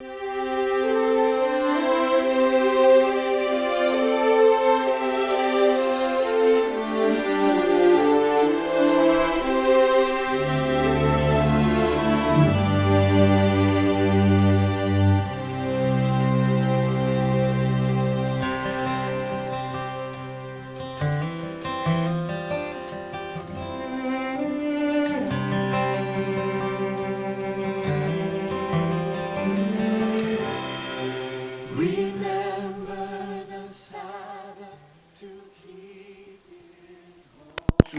You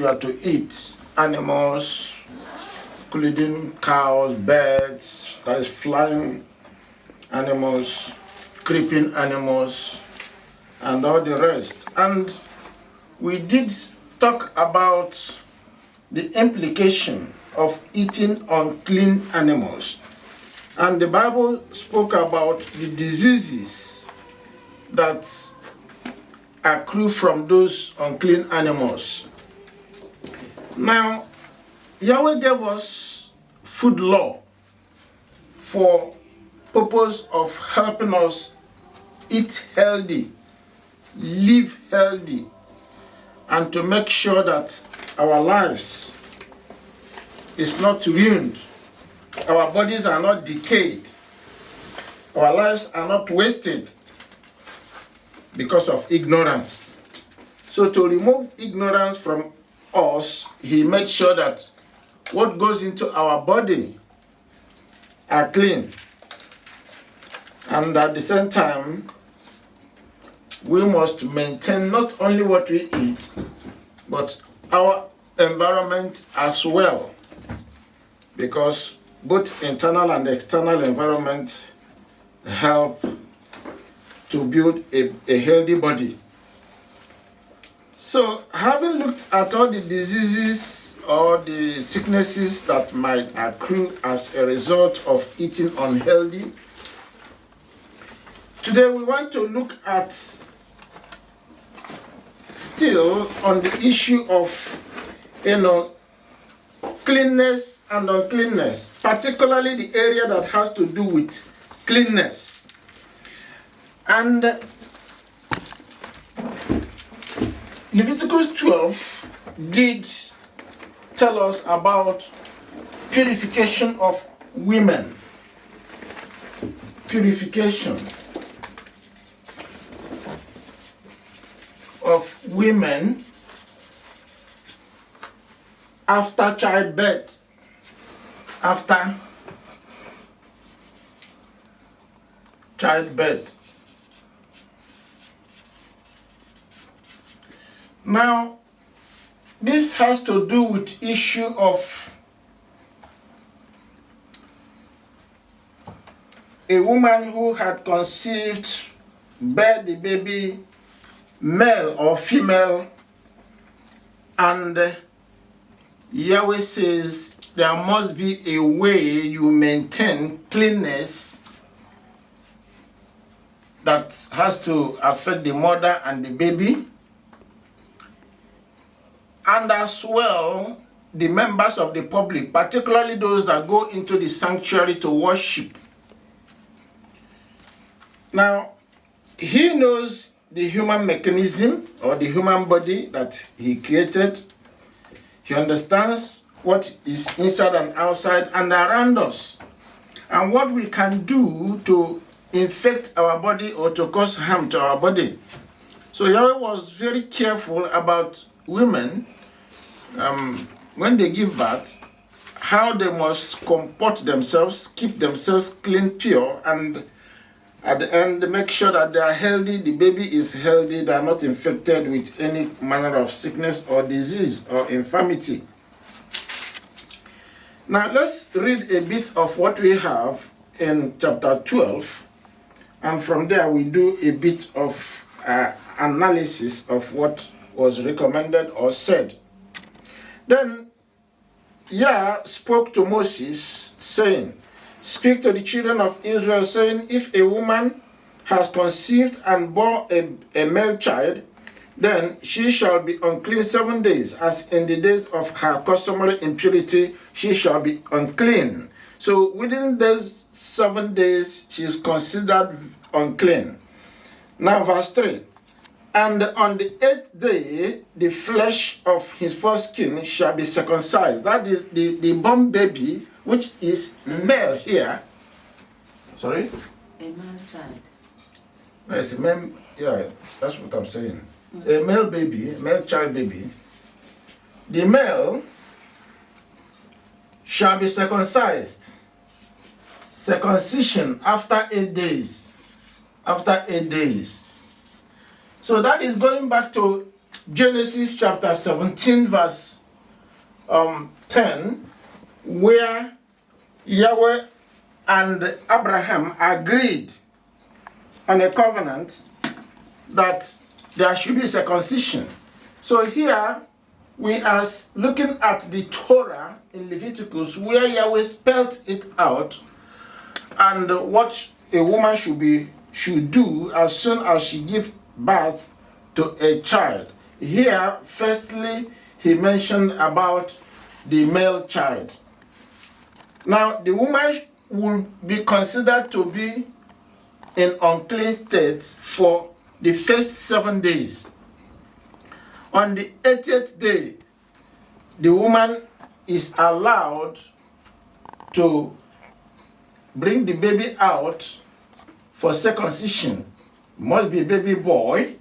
are to eat animals, including cows, birds, that is flying animals, creeping animals, and all the rest. And we did talk about the implication of eating unclean animals. And the Bible spoke about the diseases that accrue from those unclean animals. Now, Yahweh gave us food law for purpose of helping us eat healthy, live healthy, and to make sure that our lives is not ruined, our bodies are not decayed, our lives are not wasted because of ignorance. So to remove ignorance from us, he made sure that what goes into our body are clean. And at the same time, we must maintain not only what we eat, but our environment as well. Because both internal and external environment help to build a healthy body. So, having looked at all the diseases or the sicknesses that might accrue as a result of eating unhealthy, today we want to look at still on the issue of, cleanness and uncleanness, particularly the area that has to do with cleanness. And Leviticus 12 did tell us about purification of women. Purification of women after childbirth. After childbirth. Now, this has to do with issue of a woman who had conceived, bear the baby, male or female, and Yahweh says there must be a way you maintain cleanness that has to affect the mother and the baby, and as well the members of the public, particularly those that go into the sanctuary to worship. Now, he knows the human mechanism or the human body that he created. He understands what is inside and outside and around us, and what we can do to infect our body or to cause harm to our body. So Yahweh was very careful about women when they give birth, how they must comport themselves, keep themselves clean, pure, and at the end make sure that they are healthy, the baby is healthy, they are not infected with any manner of sickness or disease or infirmity. Now let's read a bit of what we have in chapter 12, and from there we do a bit of analysis of what was recommended or said. Then Yah spoke to Moses, saying, "Speak to the children of Israel, saying, if a woman has conceived and bore a male child, then she shall be unclean 7 days, as in the days of her customary impurity she shall be unclean. So within those 7 days, she is considered unclean. Now verse 3. And on the 8th day, the flesh of his foreskin shall be circumcised. That is the born baby, which is male here. Sorry? A male child. Yes, a male, yeah, that's what I'm saying. A male baby, a male child baby. The male shall be circumcised. Circumcision after 8 days. After 8 days. So that is going back to Genesis chapter 17 verse 10, where Yahweh and Abraham agreed on a covenant that there should be circumcision. So here we are looking at the Torah in Leviticus, where Yahweh spelled it out and what a woman should do as soon as she gives birth to a child. Here, firstly, he mentioned about the male child. Now, the woman will be considered to be in unclean state for the first 7 days. On the 80th day, the woman is allowed to bring the baby out for circumcision. Must be baby boy,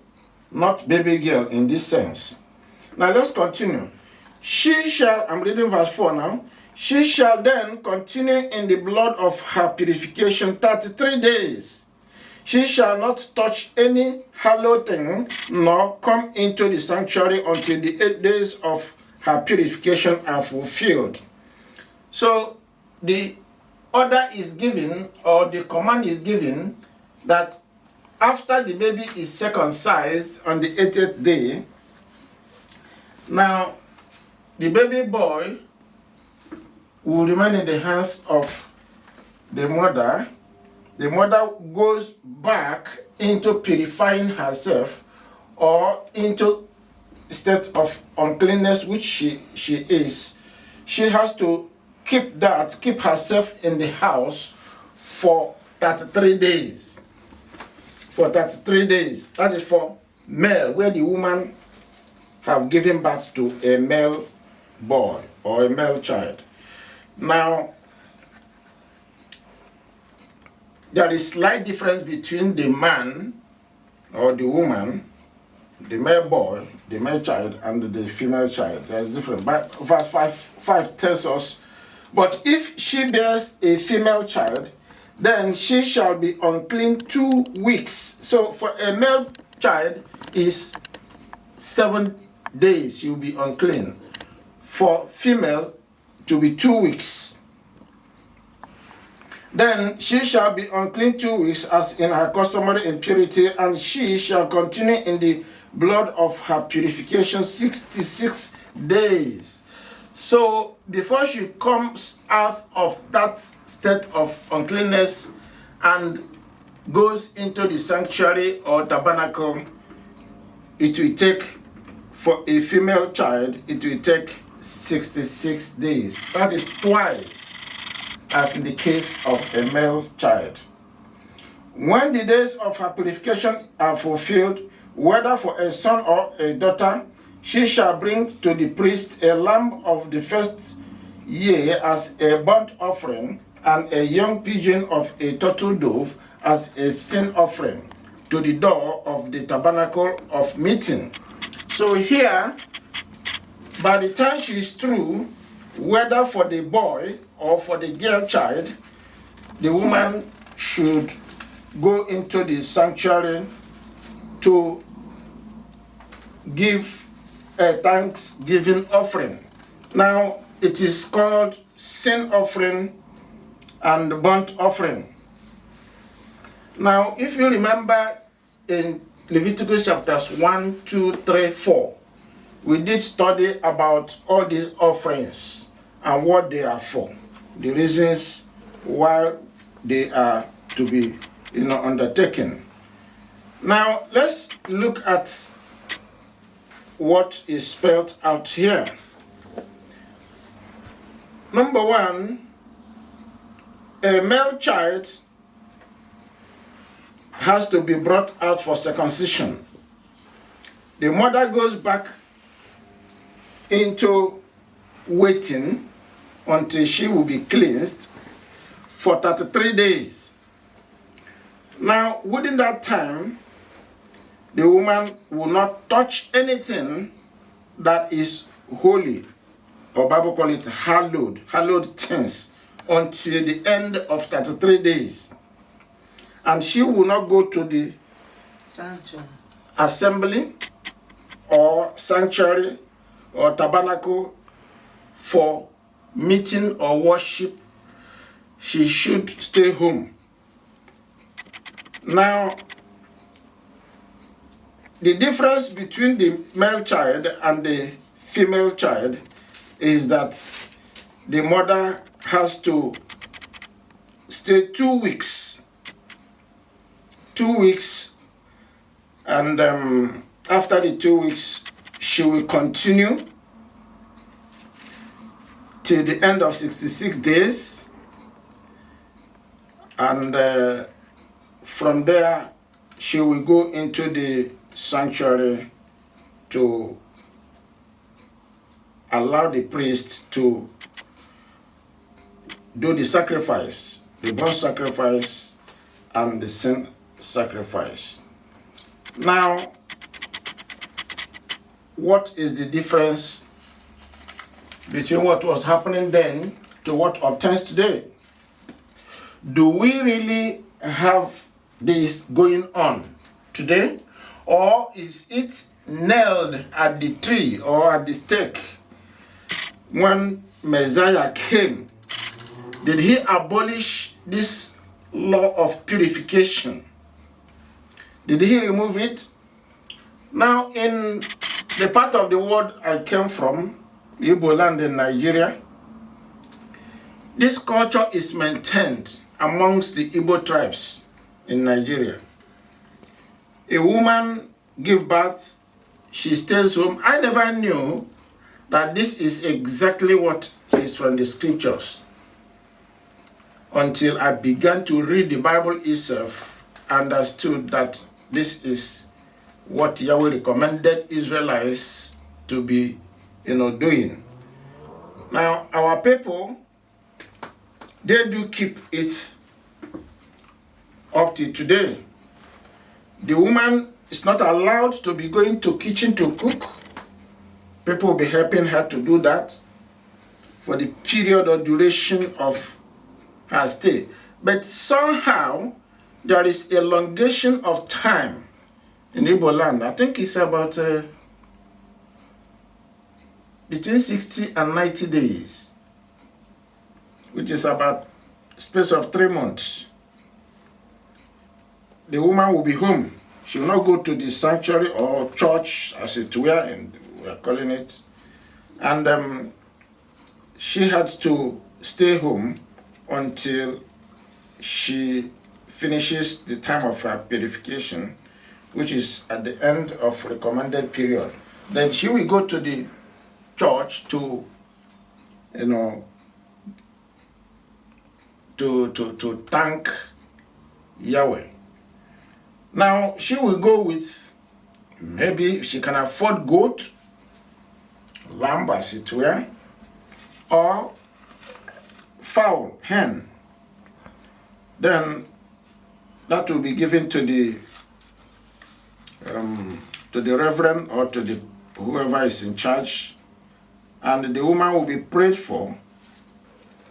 not baby girl in this sense. Now let's continue. She shall, I'm reading verse 4 now. She shall then continue in the blood of her purification 33 days. She shall not touch any hallowed thing, nor come into the sanctuary until the 8 days of her purification are fulfilled. So the order is given, or the command is given, that after the baby is circumcised on the 80th day, now the baby boy will remain in the hands of the mother. The mother goes back into purifying herself or into state of uncleanness, which she is. She has to keep herself in the house for 33 days. For 33 days. That is for male, where the woman have given birth to a male boy or a male child. Now, there is slight difference between the man or the woman, the male boy, the male child, and the female child. There is difference. But verse 5 tells us, but if she bears a female child, then she shall be unclean 2 weeks. So for a male child is 7 days she will be unclean. For female to be 2 weeks. Then she shall be unclean 2 weeks as in her customary impurity, and she shall continue in the blood of her purification 66 days. So before she comes out of that state of uncleanness and goes into the sanctuary or tabernacle, it will take, for a female child, it will take 66 days. That is twice as in the case of a male child. When the days of her purification are fulfilled, whether for a son or a daughter, she shall bring to the priest a lamb of the first year as a burnt offering, and a young pigeon of a turtle dove as a sin offering to the door of the tabernacle of meeting. So here, by the time she is through, whether for the boy or for the girl child, the woman should go into the sanctuary to give a thanksgiving offering. Now, it is called sin offering and burnt offering. Now, if you remember in Leviticus chapters 1, 2, 3, 4, we did study about all these offerings and what they are for, the reasons why they are to be undertaken. Now, let's look at what is spelled out here. Number one, a male child has to be brought out for circumcision. The mother goes back into waiting until she will be cleansed for 33 days. Now, within that time, the woman will not touch anything that is holy, or Bible call it hallowed things, until the end of 33 days. And she will not go to the sanctuary, assembly or sanctuary or tabernacle for meeting or worship. She should stay home. Now, the difference between the male child and the female child is that the mother has to stay 2 weeks. 2 weeks, and after the 2 weeks, she will continue till the end of 66 days, and from there, she will go into the sanctuary to allow the priest to do the sacrifice, the burnt sacrifice and the sin sacrifice. Now, what is the difference between what was happening then to what obtains today? Do we really have this going on today, or is it nailed at the tree or at the stake when Messiah came? Did he abolish this law of purification? Did he remove it? Now, in the part of the world I came from, the Igbo land in Nigeria, this culture is maintained amongst the Igbo tribes in Nigeria. A woman gives birth, she stays home. I never knew that this is exactly what is from the scriptures until I began to read the Bible itself, understood that this is what Yahweh recommended Israelites to be, doing. Now, our people, they do keep it up to today. The woman is not allowed to be going to kitchen to cook. People will be helping her to do that for the period or duration of her stay. But somehow, there is elongation of time in Igbo land. I think it's about between 60 and 90 days, which is about space of 3 months. The woman will be home. She will not go to the sanctuary or church, as it were, and we are calling it. And she had to stay home until she finishes the time of her purification, which is at the end of recommended period. Then she will go to the church to, to thank Yahweh. Now, she will go with, maybe if she can afford goat, lamb as it were, or fowl, hen. Then that will be given to the reverend or to the whoever is in charge, and the woman will be prayed for,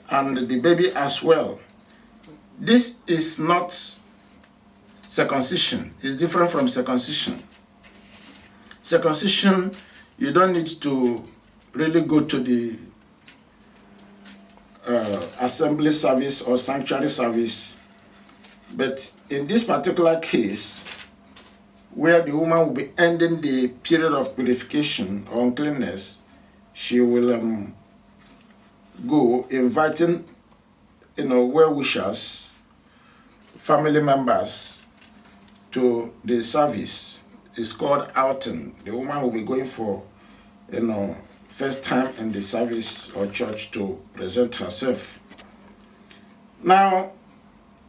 and the baby as well. This is not circumcision. It's different from circumcision. Circumcision, you don't need to really go to the assembly service or sanctuary service. But in this particular case, where the woman will be ending the period of purification or uncleanness, she will go inviting, well-wishers, family members to the service. It's called outing. The woman will be going for, first time in the service or church to present herself. Now,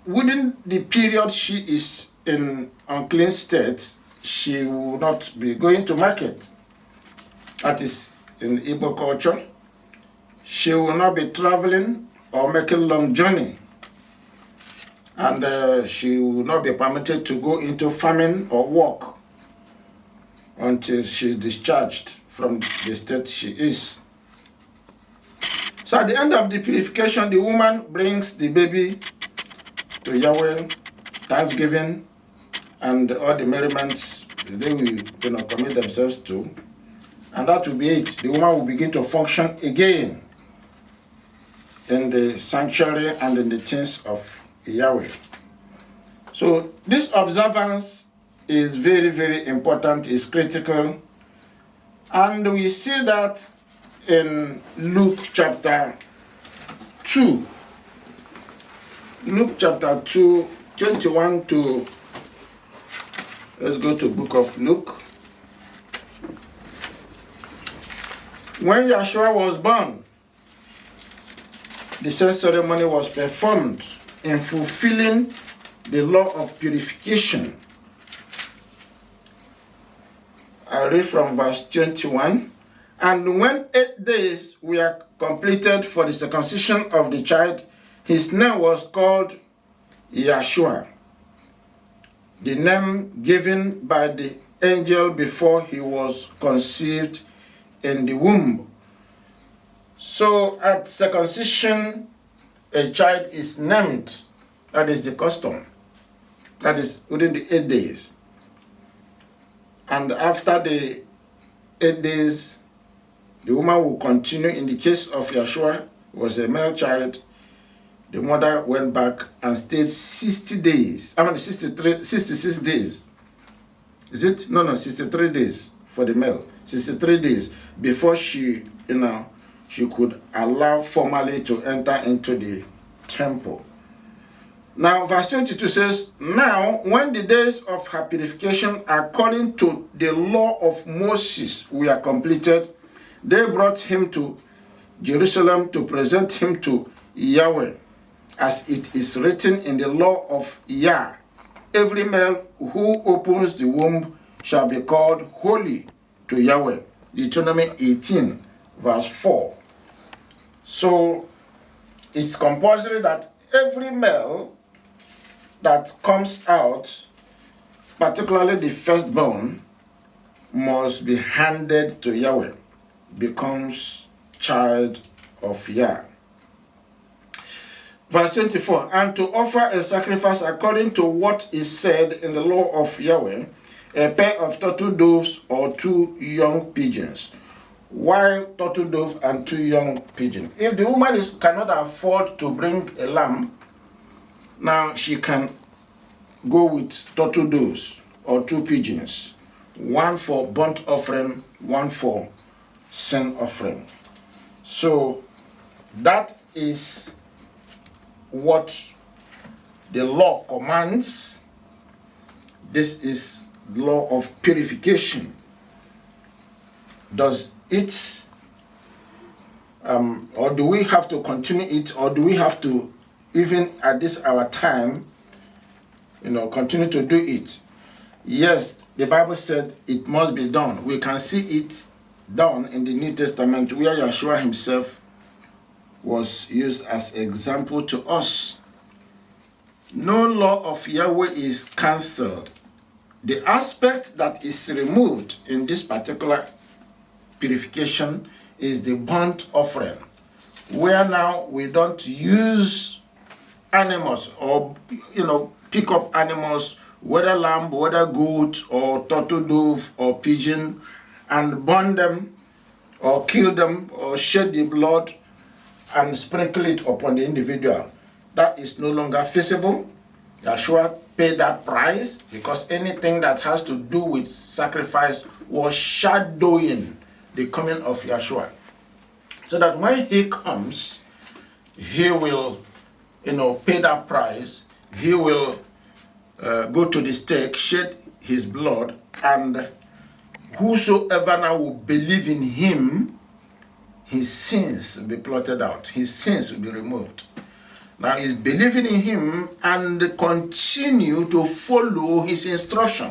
within the period she is in unclean state, she will not be going to market. That is in Igbo culture. She will not be traveling or making long journey. And she will not be permitted to go into farming or work until she is discharged from the state she is. So at the end of the purification, the woman brings the baby to Yahweh, thanksgiving, and all the merriments they will commit themselves to. And that will be it. The woman will begin to function again in the sanctuary and in the things of Yahweh. So this observance is very, very important, is critical. And we see that in Luke chapter 2. Luke chapter 2, 21 to, let's go to book of Luke. When Yahshua was born, the same ceremony was performed in fulfilling the law of purification. I read from verse 21. And when 8 days were completed for the circumcision of the child, his name was called YAHSHUA, the name given by the angel before he was conceived in the womb. So at circumcision, a child is named. That is the custom. That is within the 8 days. And after the 8 days, the woman will continue. In the case of Yahshua, was a male child. The mother went back and stayed 60 days. 66 days. Is it? No, 63 days for the male. 63 days before she could allow formally to enter into the temple. Now, verse 22 says, now, when the days of her purification according to the law of Moses were completed, they brought him to Jerusalem to present him to Yahweh, as it is written in the law of Yah. Every male who opens the womb shall be called holy to Yahweh. Deuteronomy 18, verse 4. So, it's compulsory that every male that comes out, particularly the firstborn, must be handed to Yahweh, becomes child of Yah. Verse 24, and to offer a sacrifice according to what is said in the law of Yahweh, a pair of turtle doves or 2 young pigeons. Why turtle dove and 2 young pigeons? If the woman cannot afford to bring a lamb, now she can go with turtle doves or 2 pigeons, one for burnt offering, one for sin offering. So that is what the law commands. This is law of purification. Does it, or do we have to continue it, or do we have to, even at this our time, continue to do it? Yes, the Bible said it must be done. We can see it done in the New Testament, where Yahshua himself was used as example to us. No law of Yahweh is cancelled. The aspect that is removed in this particular purification is the burnt offering, where now we don't use animals or pick up animals, whether lamb, whether goat, or turtle dove, or pigeon, and burn them, or kill them, or shed the blood, and sprinkle it upon the individual. That is no longer feasible. Yahshua paid that price, because anything that has to do with sacrifice was shadowing the coming of Yahshua. So that when he comes, he will, pay that price. He will go to the stake, shed his blood, and whosoever now will believe in him, his sins will be blotted out. His sins will be removed. Now is believing in him and continue to follow his instruction.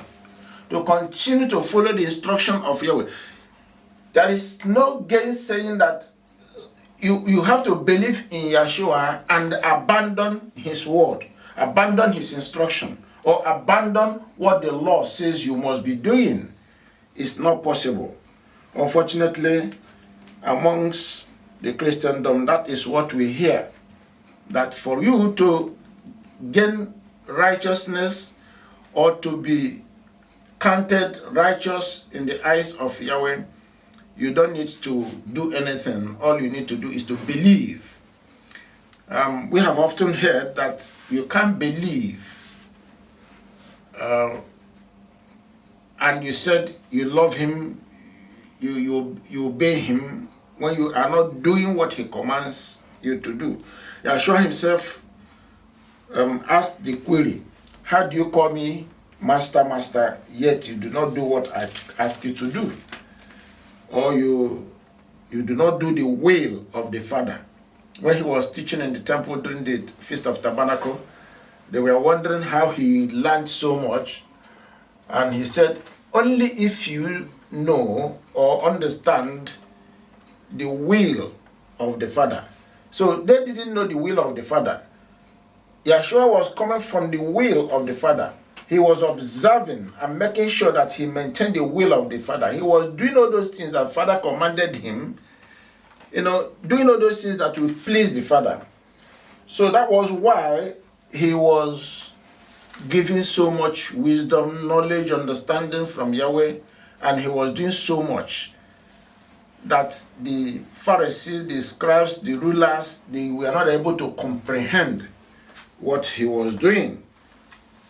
To continue to follow the instruction of Yahweh. There is no gainsaying that you have to believe in Yahshua and abandon his word, abandon his instruction, or abandon what the law says you must be doing. It's not possible. Unfortunately, amongst the Christendom, that is what we hear. That for you to gain righteousness or to be counted righteous in the eyes of Yahweh, you don't need to do anything. All you need to do is to believe. We have often heard that you can't believe and you said you love him, you obey him when you are not doing what he commands you to do. Yahshua himself asked the query, how do you call me master, master, yet you do not do what I ask you to do? Or you do not do the will of the Father. When he was teaching in the temple during the Feast of Tabernacle, they were wondering how he learned so much. And he said, only if you know or understand the will of the Father. So they didn't know the will of the Father. Yahshua was coming from the will of the Father. He was observing and making sure that he maintained the will of the Father. He was doing all those things that Father commanded him, doing all those things that would please the Father. So that was why he was giving so much wisdom, knowledge, understanding from Yahweh, and he was doing so much that the Pharisees, the scribes, the rulers, they were not able to comprehend what he was doing.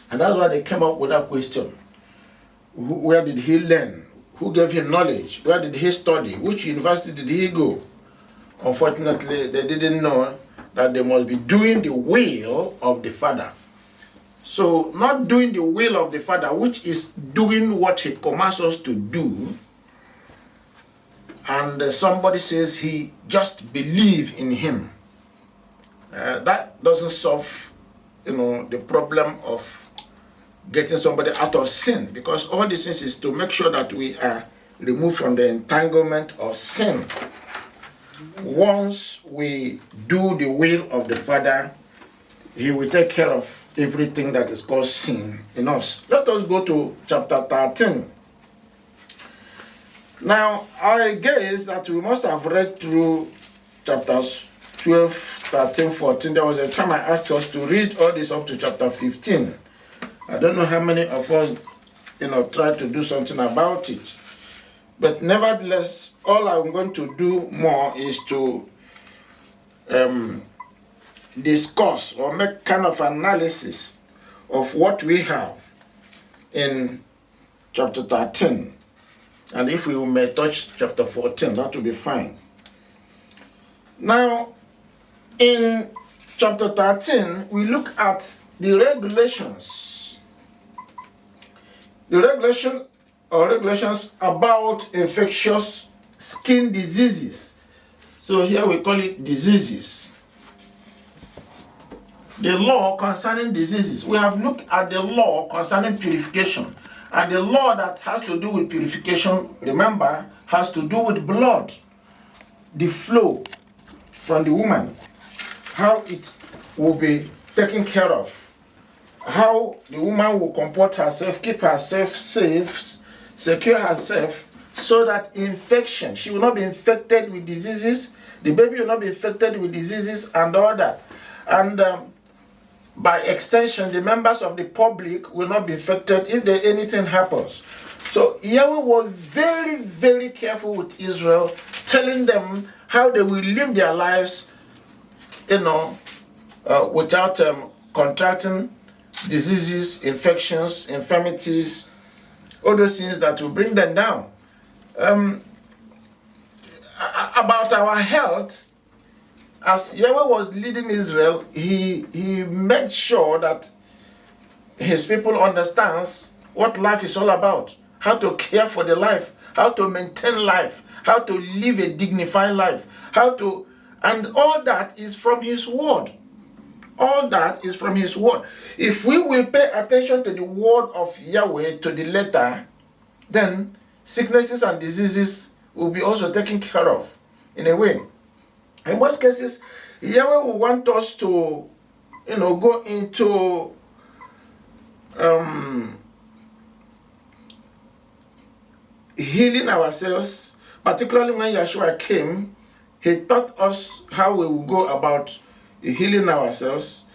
And that's why they came up with that question. Where did he learn? Who gave him knowledge? Where did he study? Which university did he go? Unfortunately, they didn't know that they must be doing the will of the Father. So, not doing the will of the Father, which is doing what he commands us to do, and somebody says he just believe in him. That doesn't solve, the problem of getting somebody out of sin, because all these things is to make sure that we are removed from the entanglement of sin. Once we do the will of the Father, he will take care of everything that is called sin in us. Let us go to chapter 13. Now, I guess that we must have read through chapters 12, 13, 14. There was a time I asked us to read all this up to chapter 15. I don't know how many of us, tried to do something about it. But nevertheless, all I'm going to do more is to discuss or make kind of analysis of what we have in chapter 13. And if we may touch chapter 14, that will be fine. Now, in chapter 13, we look at the regulations. The regulations about infectious skin diseases. So here we call it diseases. The law concerning diseases. We have looked at the law concerning purification. And the law that has to do with purification, remember, has to do with blood. The flow from the woman. How it will be taken care of. How the woman will comport herself, keep herself safe, secure herself, so that infection, she will not be infected with diseases, the baby will not be infected with diseases and all that. And by extension, the members of the public will not be infected if anything happens. So Yahweh was very, very careful with Israel, telling them how they will live their lives, without contracting diseases, infections, infirmities, all those things that will bring them down. About our health, as Yahweh was leading Israel, he made sure that his people understands what life is all about, how to care for the life, how to maintain life, how to live a dignified life, and all that is from his word. All that is from his word. If we will pay attention to the word of Yahweh to the letter, then sicknesses and diseases will be also taken care of in a way. In most cases, Yahweh will want us to, go into healing ourselves, particularly when Yahshua came. He taught us how we will go about healing ourselves.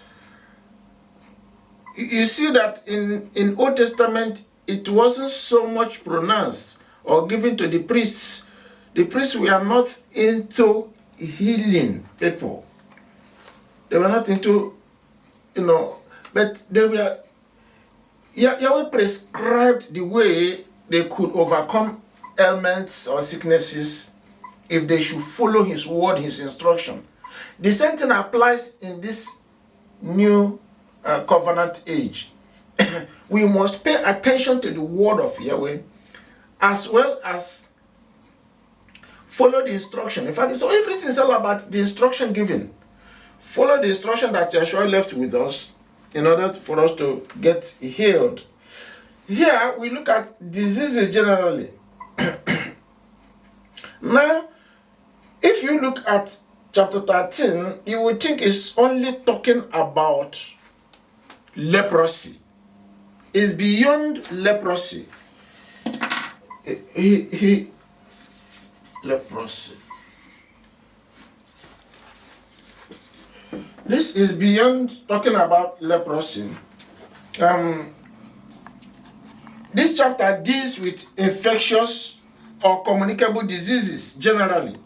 You see that in Old Testament, it wasn't so much pronounced or given to the priests. The priests were not into healing people. They were not into, but they were, Yahweh prescribed the way they could overcome ailments or sicknesses if they should follow his word, his instruction. The same thing applies in this new covenant age. We must pay attention to the word of Yahweh as well as follow the instruction. In fact, so everything is all about the instruction given. Follow the instruction that Yahshua left with us in order for us to get healed. Here we look at diseases generally. Now, if you look at chapter 13, you would think it's only talking about leprosy. It's beyond leprosy. Leprosy. This is beyond talking about leprosy. This chapter deals with infectious or communicable diseases generally.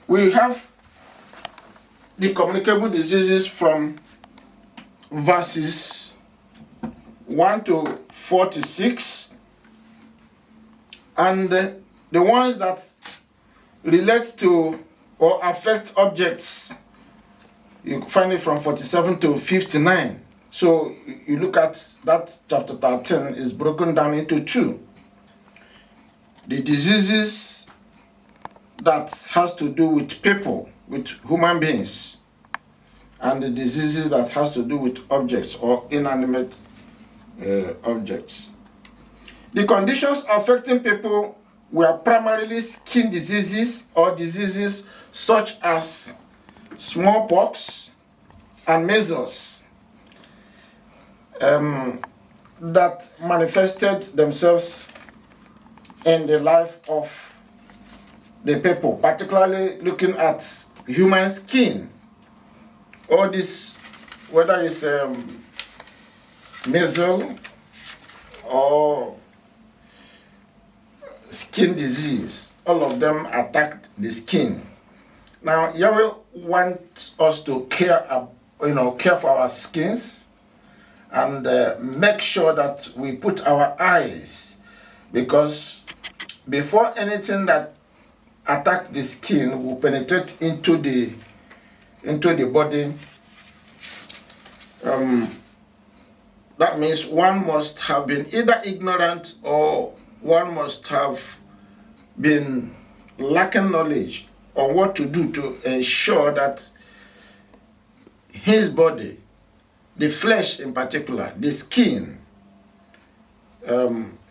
We have the communicable diseases from verses 1 to 46, and the ones that relate to or affect objects, you find it from 47 to 59. So you look at that chapter 13 is broken down into two. The diseases that has to do with people, with human beings, and the diseases that has to do with objects or inanimate objects. The conditions affecting people were primarily skin diseases or diseases such as smallpox and measles that manifested themselves in the life of the people, particularly looking at human skin. All this, whether it's measles or skin disease, all of them attacked the skin. Now, Yahweh wants us to care for our skins and make sure that we put our eyes, because before anything that attack the skin will penetrate into the body, that means one must have been either ignorant or one must have been lacking knowledge on what to do to ensure that his body, the flesh in particular, the skin,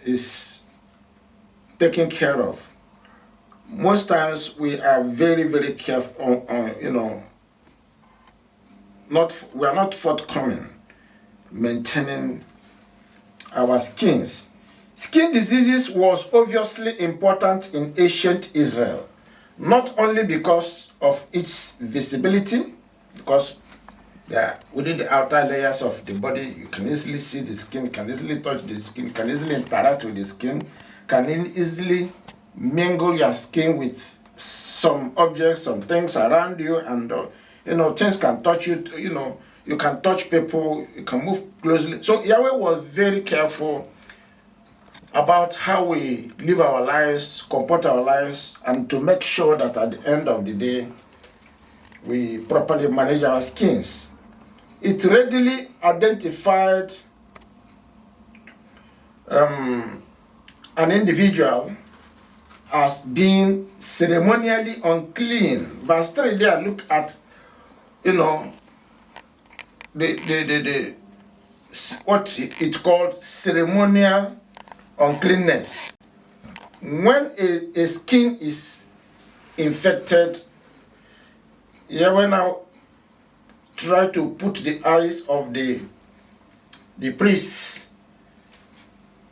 is taken care of. Most times we are very, very careful we are not forthcoming maintaining our skins. Skin diseases was obviously important in ancient Israel, not only because of its visibility, because within the outer layers of the body, you can easily see the skin, can easily touch the skin, can easily interact with the skin, can easily mingle your skin with some objects, some things around you, and things can touch you. You can touch people, you can move closely. So Yahweh was very careful about how we live our lives, comport our lives, and to make sure that at the end of the day, we properly manage our skins. It readily identified an individual as being ceremonially unclean. Verse 3 there, look at, the what it called ceremonial uncleanness. When a skin is infected, Yahweh now try to put the eyes of the priests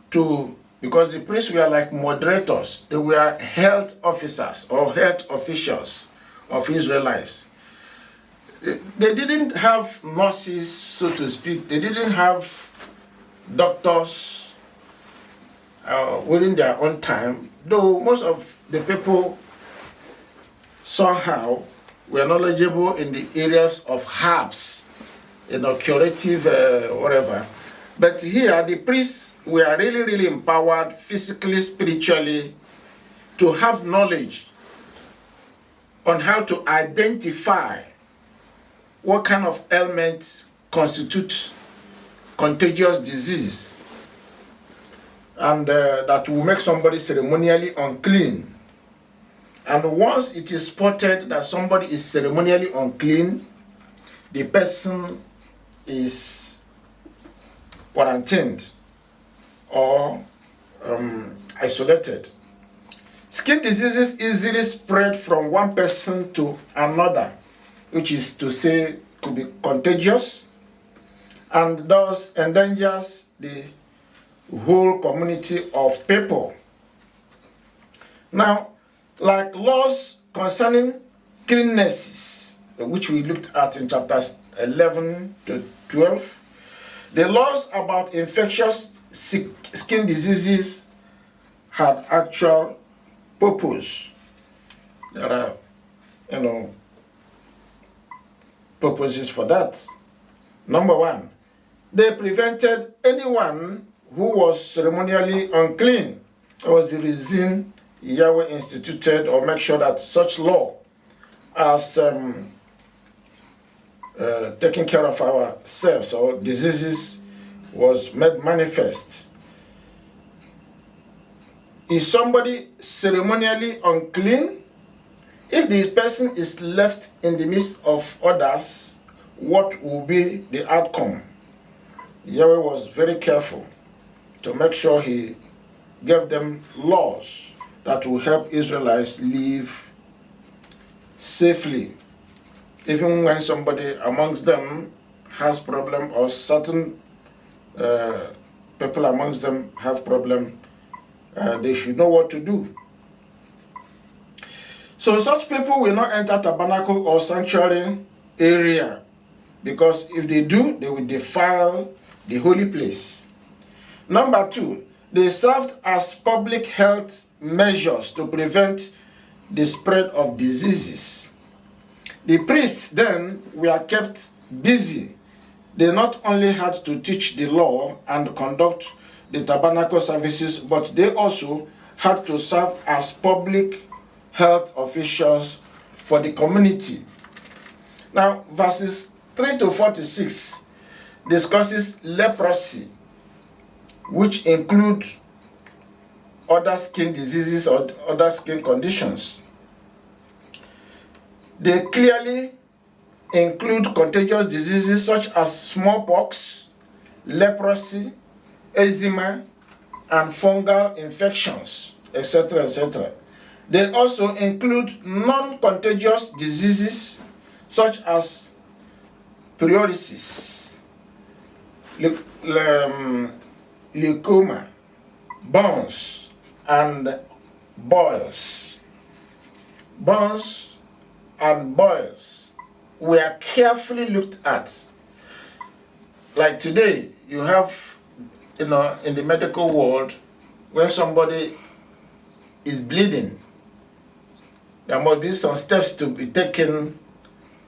because the priests were like moderators. They were health officers or health officials of Israelites. They didn't have nurses, so to speak. They didn't have doctors within their own time, though most of the people somehow were knowledgeable in the areas of herbs, curative, whatever. But here, the priests were really, really empowered physically, spiritually, to have knowledge on how to identify what kind of ailments constitute contagious disease, and that will make somebody ceremonially unclean. And once it is spotted that somebody is ceremonially unclean, the person is quarantined or isolated. Skin diseases easily spread from one person to another, which is to say could be contagious, and thus endangers the whole community of people. Now, like laws concerning cleannesses, which we looked at in chapters 11 to 12, the laws about infectious skin diseases had actual purpose. There are, purposes for that. Number one, they prevented anyone who was ceremonially unclean. That was the reason Yahweh instituted or make sure that such law as taking care of ourselves or diseases was made manifest. Is somebody ceremonially unclean? If the person is left in the midst of others, what will be the outcome? Yahweh was very careful to make sure he gave them laws that will help Israelites live safely. Even when somebody amongst them has problem, or certain people amongst them have problem, they should know what to do. So such people will not enter tabernacle or sanctuary area, because if they do, they will defile the holy place. Number two, they served as public health measures to prevent the spread of diseases. The priests then were kept busy. They not only had to teach the law and conduct the tabernacle services, but they also had to serve as public health officials for the community. Now, verses 3 to 46 discusses leprosy, which include other skin diseases or other skin conditions. They clearly include contagious diseases such as smallpox, leprosy, eczema, and fungal infections, etc., etc. They also include non-contagious diseases such as paralysis, leukemia, burns, and boils. Burns and boils were carefully looked at. Like today, you have, in the medical world, when somebody is bleeding, there must be some steps to be taken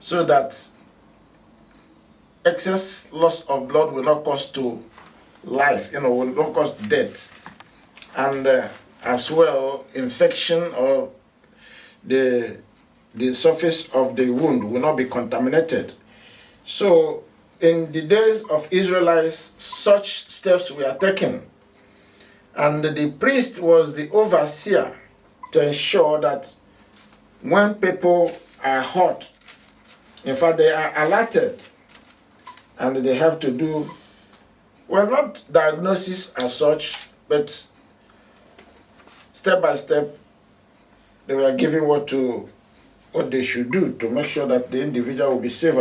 so that excess loss of blood will not cause to life, will not cause death. And as well, infection or the surface of the wound will not be contaminated. So in the days of Israelites, such steps were taken. And the priest was the overseer to ensure that when people are hot, in fact, they are alerted and they have to do, well, not diagnosis as such, but step by step, they were given what they should do to make sure that the individual will be safe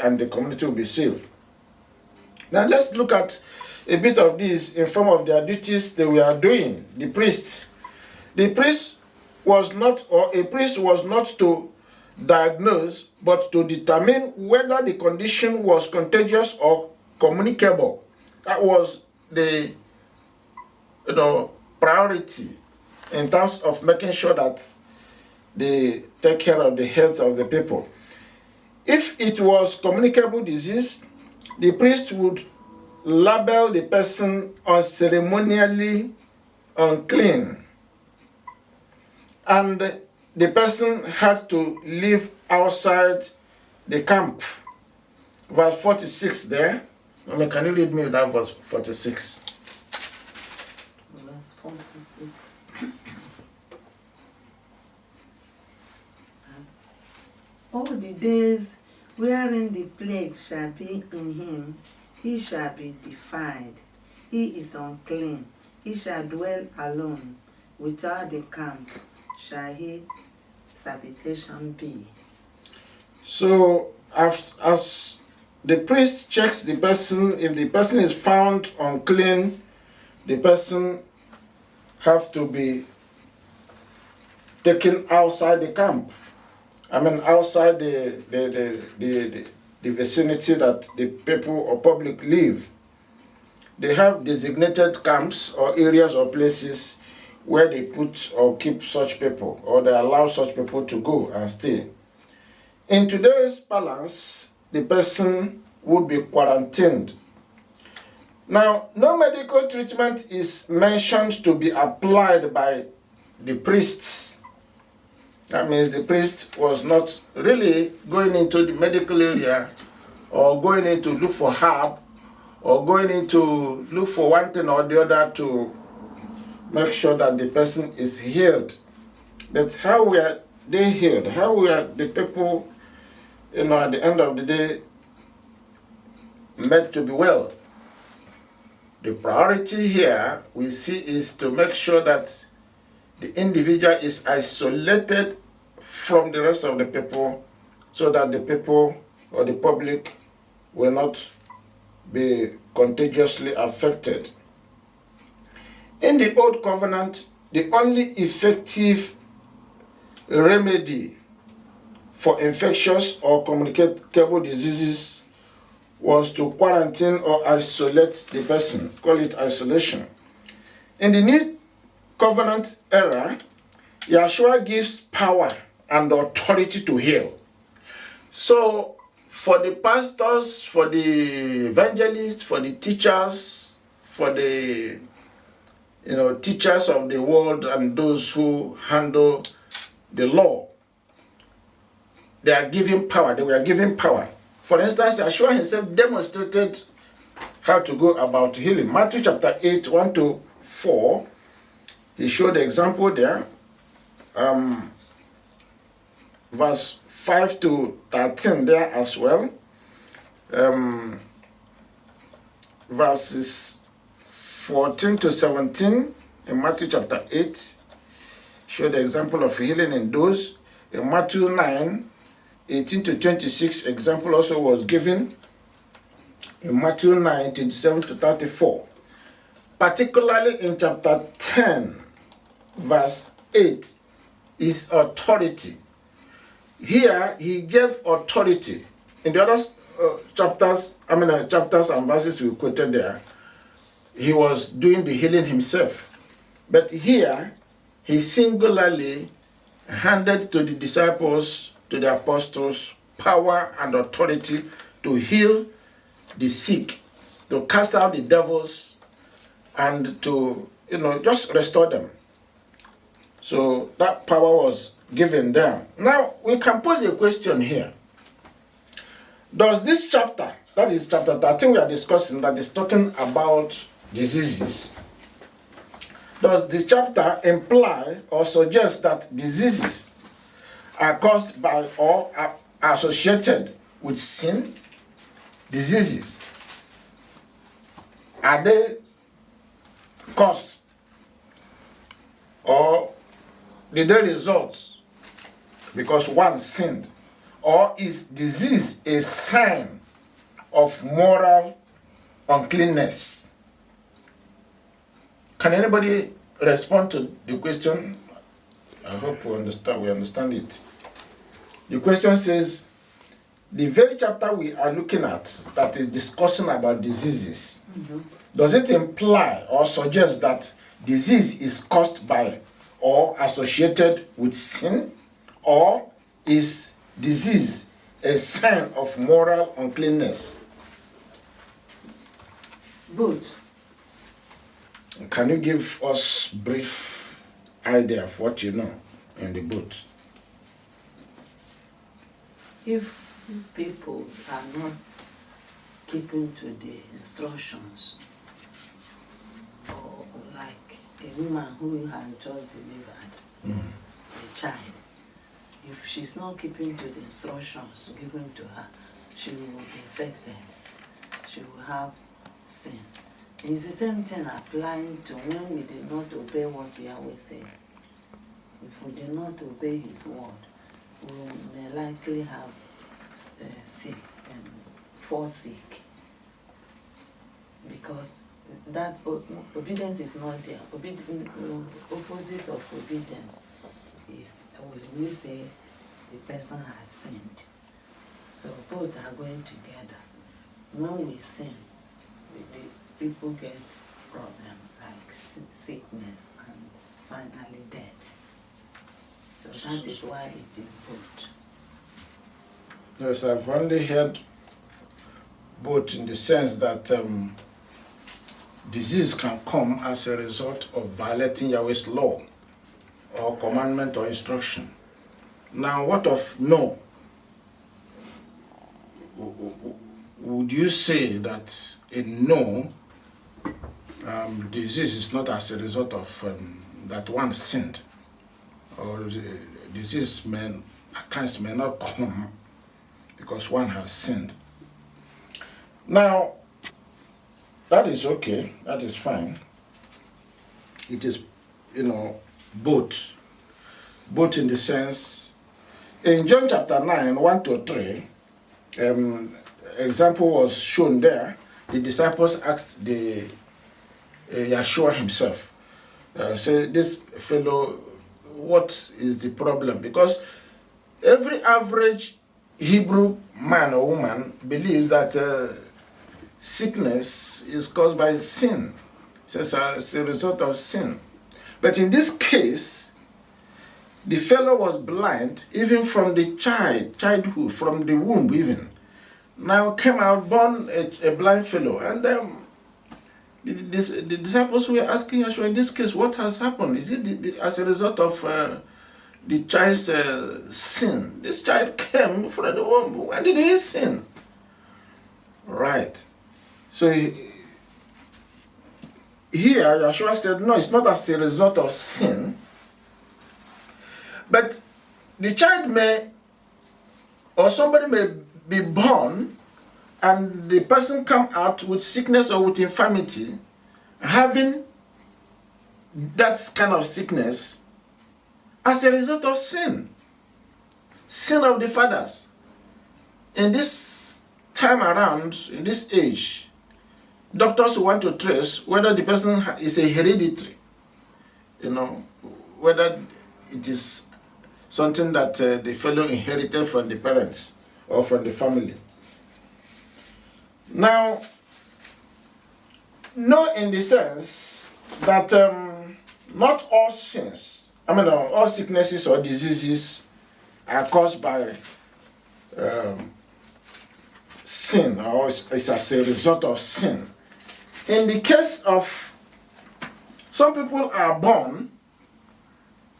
and the community will be safe. Now let's look at a bit of this in form of their duties they were doing. The priests. The priest was not, or a priest was not to diagnose, but to determine whether the condition was contagious or communicable. That was the priority in terms of making sure that they take care of the health of the people. If it was communicable disease, the priest would label the person unceremonially unclean, and the person had to live outside the camp. Verse 46 there. Can you read me that verse 46? Verse 46. All the days wherein the plague shall be in him, he shall be defiled. He is unclean. He shall dwell alone. Without the camp shall his habitation be. So, as the priest checks the person, if the person is found unclean, the person have to be taken outside the camp. Outside the vicinity that the people or public live. They have designated camps or areas or places where they put or keep such people, or they allow such people to go and stay. In today's balance, the person would be quarantined. Now, no medical treatment is mentioned to be applied by the priests. That means the priest was not really going into the medical area or going in to look for herb or going in to look for one thing or the other to make sure that the person is healed. But how were they healed? How were the people, at the end of the day, meant to be well? The priority here we see is to make sure that the individual is isolated from the rest of the people so that the people or the public will not be contagiously affected. In the Old Covenant, the only effective remedy for infectious or communicable diseases was to quarantine or isolate the person. Call it isolation. In the New Covenant era, Yahshua gives power and authority to heal. So, for the pastors, for the evangelists, for the teachers, for the teachers of the world and those who handle the law, they are given power. They were given power. For instance, Yahshua himself demonstrated how to go about healing. Matthew chapter 8, 1-4. He showed the example there. Verse 5-13 there as well. Verses 14-17 in Matthew chapter 8 showed the example of healing in those. In Matthew 9, 18-26, example also was given. In Matthew 9, 27-34. Particularly in chapter 10, verse 8, is authority. Here, he gave authority. In the other chapters and verses we quoted there, he was doing the healing himself. But here, he singularly handed to the disciples, to the apostles, power and authority to heal the sick, to cast out the devils, and to, just restore them. So that power was given them. Now, we can pose a question here. Does this chapter, that is chapter 13 we are discussing, that is talking about diseases, does the chapter imply or suggest that diseases are caused by or are associated with sin? Diseases, are they caused or did they result because one sinned? Or is disease a sign of moral uncleanness? Can anybody respond to the question? I hope we understand it. The question says, the very chapter we are looking at that is discussing about diseases, does it imply or suggest that disease is caused by or associated with sin? Or is disease a sign of moral uncleanness? Both. Can you give us brief idea of what you know in the both? If people are not keeping to the instructions, or like a woman who has just delivered a child, if she's not keeping to the instructions given to her, she will be infected. She will have sin. It's the same thing applying to when we did not obey what Yahweh says. If we did not obey His word, we may likely have sick and fall sick, because that obedience is not there. Opposite of obedience is, we say the person has sinned. So both are going together. When we sin, the people get problem like sickness and finally death. So that is why it is both. Yes, I've only heard both in the sense that disease can come as a result of violating Yahweh's law or commandment or instruction. Now, what of no? Would you say that in no, disease is not as a result of that one sinned, or disease at times may not come because one has sinned? Now, that is okay, that is fine. It is, both in the sense, in John chapter 9, 1 to 3, example was shown there. The disciples asked the YAHSHUA himself, say, this fellow, what is the problem? Because every average Hebrew man or woman believes that sickness is caused by sin. It's a result of sin. But in this case, the fellow was blind even from the childhood, from the womb even. Now came out born a blind fellow. And the disciples were asking Yahshua, in this case, what has happened? Is it as a result of the child's sin? This child came from the womb. When did he sin? Right. So here, Yahshua said, no, it's not as a result of sin. But the child may, or somebody may be born, and the person come out with sickness or with infirmity, having that kind of sickness as a result of sin. Sin of the fathers. In this time around, in this age, doctors want to trace whether the person is a hereditary, whether it is something that the fellow inherited from the parents or from the family. Now, not in the sense that not all sins, all sicknesses or diseases are caused by sin, or it's as a result of sin. In the case of some people are born,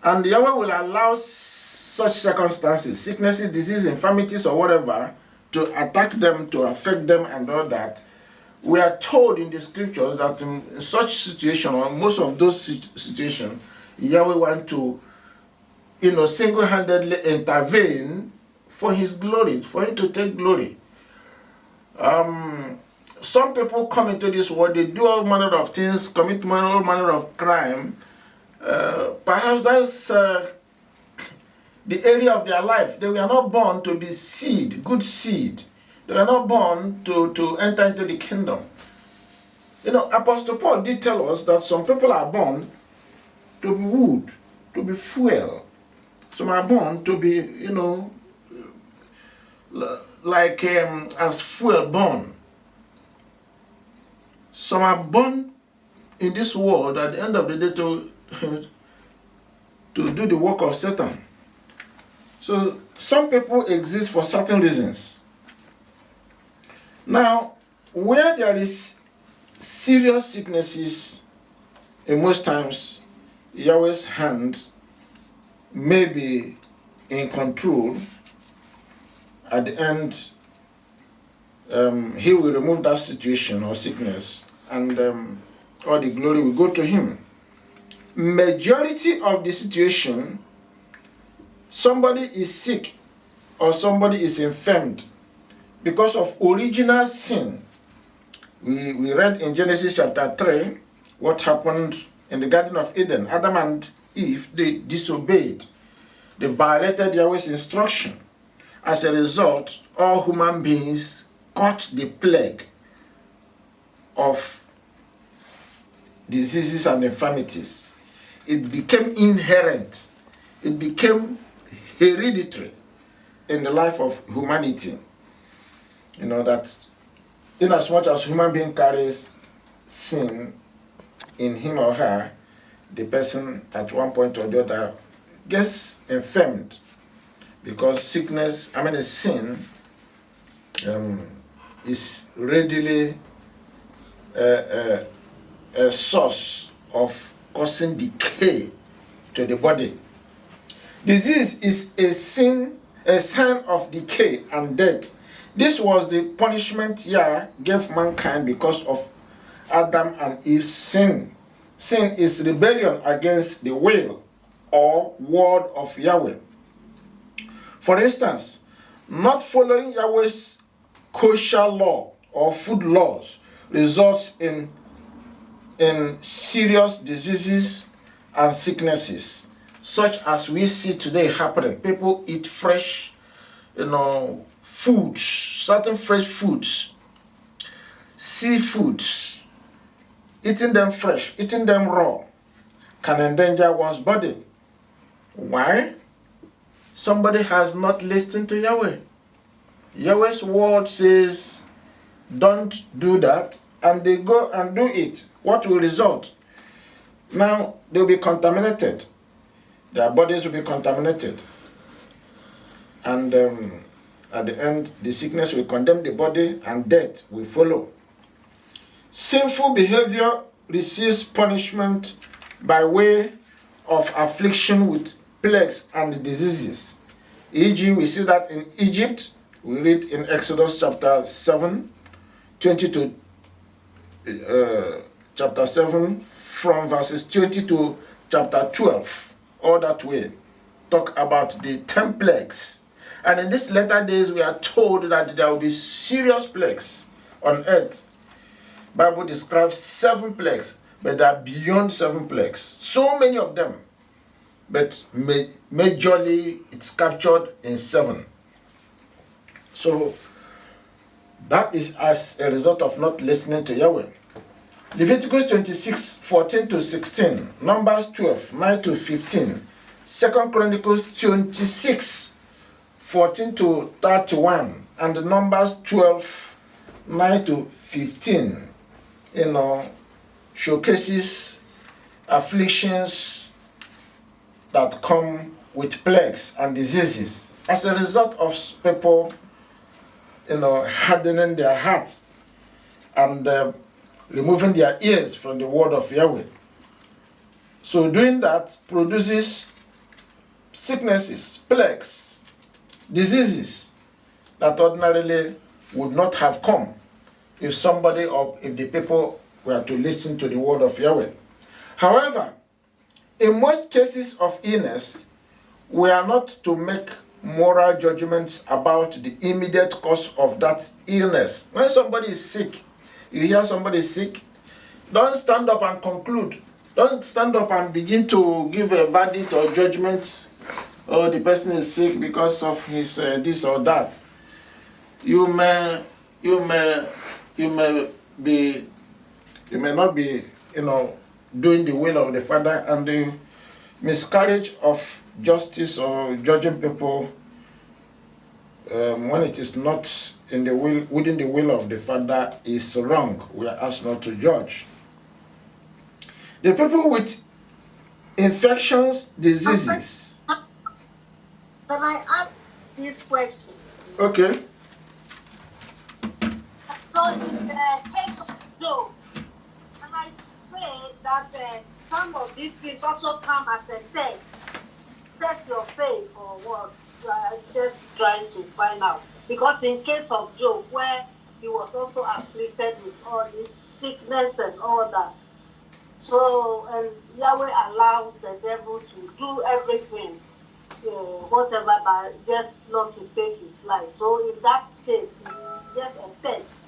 and Yahweh will allow such circumstances, sicknesses, disease, infirmities, or whatever, to attack them, to affect them, and all that. we are told in the scriptures that in such situation, or most of those situations, Yahweh want to, single-handedly intervene for his glory, for him to take glory. Some people come into this world, they do all manner of things, commit all manner of crime. Perhaps that's the area of their life. They were not born to be seed, good seed. They were not born to enter into the kingdom. Apostle Paul did tell us that some people are born to be wood, to be fuel. Some are born to be, like as fuel born. Some are born in this world at the end of the day to do the work of Satan. So some people exist for certain reasons. Now, where there is serious sicknesses, in most times, Yahweh's hand may be in control. At the end, he will remove that situation or sickness, and all the glory will go to him. Majority of the situation, somebody is sick or somebody is infirmed because of original sin. We read in Genesis chapter 3 what happened in the Garden of Eden. Adam and Eve, they disobeyed. They violated Yahweh's instruction. As a result, all human beings caught the plague of diseases and infirmities. It became inherent. It became hereditary in the life of humanity. That in as much as human being carries sin in him or her, the person at one point or the other gets infirmed, because sin is readily a source of causing decay to the body. Disease is a sign of decay and death. This was the punishment Yah gave mankind because of Adam and Eve's sin. Sin is rebellion against the will or word of Yahweh. For instance, not following Yahweh's kosher law or food laws results in serious diseases and sicknesses, such as we see today happening. People eat fresh, foods, certain fresh foods, seafoods. Eating them fresh, eating them raw can endanger one's body. Why? Somebody has not listened to Yahweh. Yahweh's word says, don't do that, and they go and do it. What will result? Now, they'll be contaminated. Their bodies will be contaminated. And at the end, the sickness will condemn the body and death will follow. Sinful behavior receives punishment by way of affliction with plagues and diseases. E.g., we see that in Egypt. We read in Exodus chapter 7, 20 to chapter 7, from verses 20 to chapter 12, all that way, talk about the 10 plagues. And in these latter days, we are told that there will be serious plagues on earth. Bible describes 7 plagues, but they are beyond 7 plagues. So many of them, but majorly it's captured in 7. So that is as a result of not listening to Yahweh. Leviticus 26, 14 to 16, Numbers 12, 9 to 15, 2 Chronicles 26, 14 to 31, and Numbers 12, 9 to 15, showcases afflictions that come with plagues and diseases as a result of people, hardening their hearts and removing their ears from the word of Yahweh. So doing that produces sicknesses, plagues, diseases that ordinarily would not have come if somebody or if the people were to listen to the word of Yahweh. However, in most cases of illness, we are not to make moral judgments about the immediate cause of that illness. When somebody is sick, you hear somebody is sick, don't stand up and conclude. Don't stand up and begin to give a verdict or judgment. Oh, the person is sick because of his this or that. You may not be, doing the will of the Father, and the miscarriage of justice or judging people when it is not in the will, within the will of the Father, is wrong. We are asked not to judge. The people with infections, diseases. Can I ask this question? Okay. So in the case of Job, can I say that some of these things also come as a test? Test your faith or what? You are just trying to find out. Because in case of Job, where he was also afflicted with all this sickness and all that, so and Yahweh allows the devil to do everything, whatever, but just not to take his life. So in that case, it's just a test.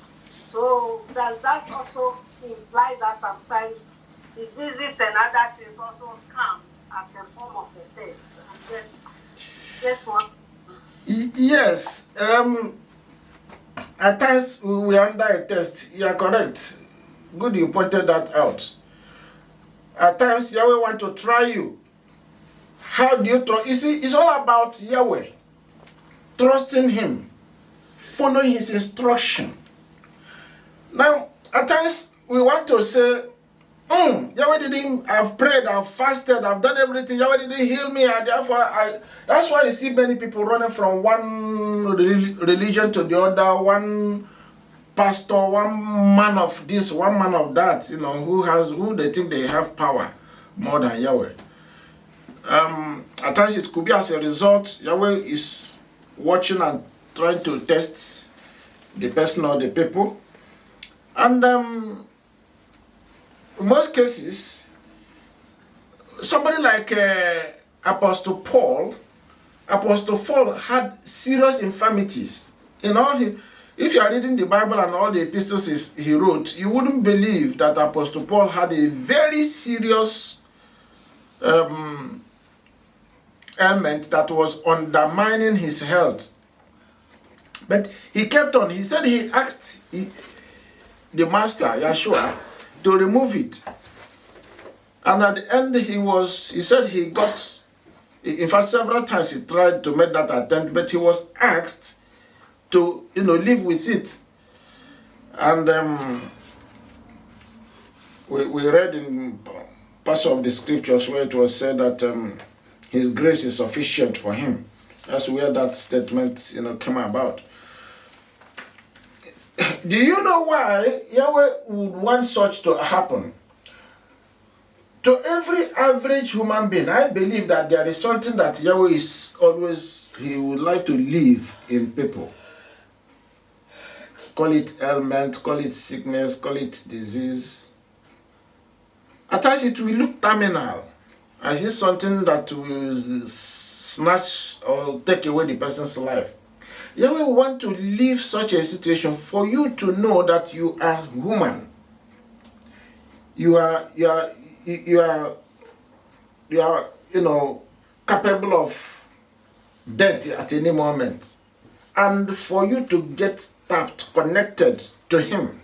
So does that also imply that sometimes diseases and other things also come as a form of a test? Just one. Yes. At times we are under a test. You are correct. Good, you pointed that out. At times Yahweh want to try you. How do you trust? You see, it's all about Yahweh. Trusting Him. Following His instruction. Now, at times we want to say, Yahweh didn't, I've prayed, I've fasted, I've done everything, Yahweh didn't heal me, and therefore that's why you see many people running from one religion to the other, one pastor, one man of this, one man of that, who they think they have power more than Yahweh. At times it could be as a result, Yahweh is watching and trying to test the person or the people. And in most cases, somebody like Apostle Paul had serious infirmities. If you are reading the Bible and all the epistles he wrote, you wouldn't believe that Apostle Paul had a very serious ailment that was undermining his health. But he kept on. He said he asked the master, YAHSHUA, to remove it. And at the end he said he got, in fact several times he tried to make that attempt, but he was asked to live with it. And we read in parts of the scriptures where it was said that his grace is sufficient for him. That's where that statement came about. Do you know why Yahweh would want such to happen? To every average human being, I believe that there is something that Yahweh is always, He would like to live in people. Call it ailment, call it sickness, call it disease. At times it will look terminal. As if something that will snatch or take away the person's life. Yahweh want to leave such a situation for you to know that you are human. You are capable of death at any moment, and for you to get tapped, connected to Him.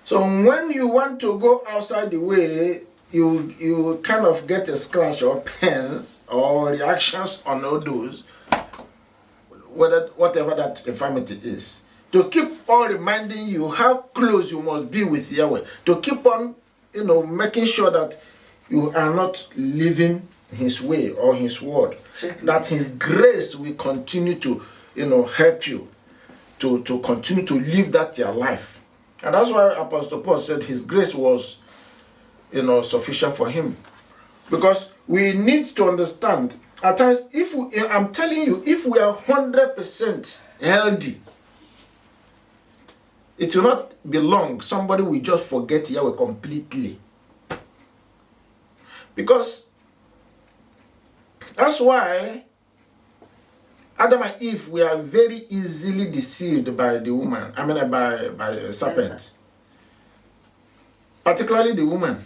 So when you want to go outside the way, you kind of get a scratch or pains or reactions on all those, whatever that infirmity is, to keep on reminding you how close you must be with Yahweh, to keep on, making sure that you are not living His way or His word, that His grace will continue to, help you to continue to live that your life. And that's why Apostle Paul said his grace was, sufficient for him. Because we need to understand, at times, I'm telling you, if we are 100% healthy, it will not be long. Somebody will just forget Yahweh completely. Because that's why Adam and Eve were very easily deceived by the woman. I mean, by the serpent. Particularly the woman.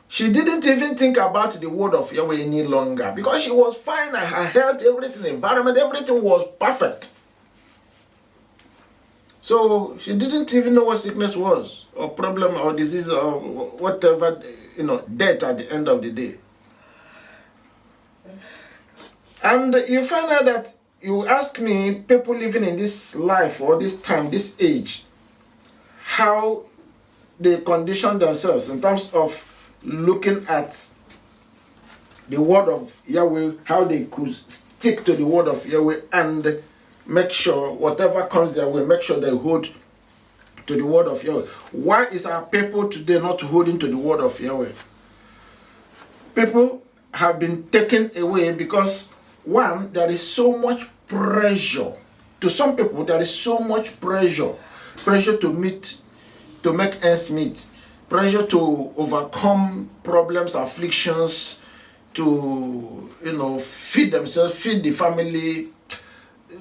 She didn't even think about the word of Yahweh any longer because she was fine. Her health, everything, environment, everything was perfect. So she didn't even know what sickness was, or problem, or disease, or whatever, death at the end of the day. And you find out that you ask me, people living in this life or this time, this age, how they condition themselves in terms of looking at the word of Yahweh, how they could stick to the word of Yahweh and make sure whatever comes their way, make sure they hold to the word of Yahweh. Why is our people today not holding to the word of Yahweh? People have been taken away because, one, there is so much pressure. To some people, there is so much pressure. Pressure to make ends meet. Pressure to overcome problems, afflictions, to, feed themselves, feed the family,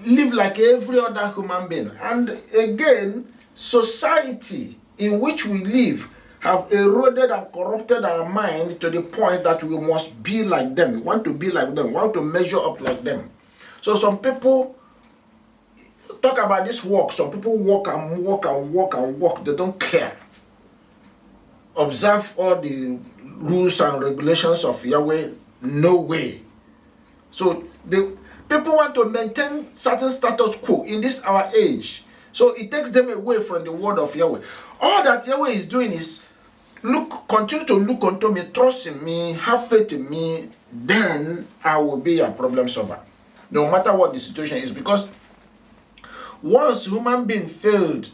live like every other human being. And again, society in which we live have eroded and corrupted our mind to the point that we must be like them. We want to be like them. We want to measure up like them. So some people talk about this walk. Some people walk and walk and walk and walk. They don't care. Observe all the rules and regulations of Yahweh. No way. So people want to maintain certain status quo in this our age. So it takes them away from the word of Yahweh. All that Yahweh is doing is continue to look unto me, trust in me, have faith in me, then I will be a problem solver. No matter what the situation is. Because once human being failed,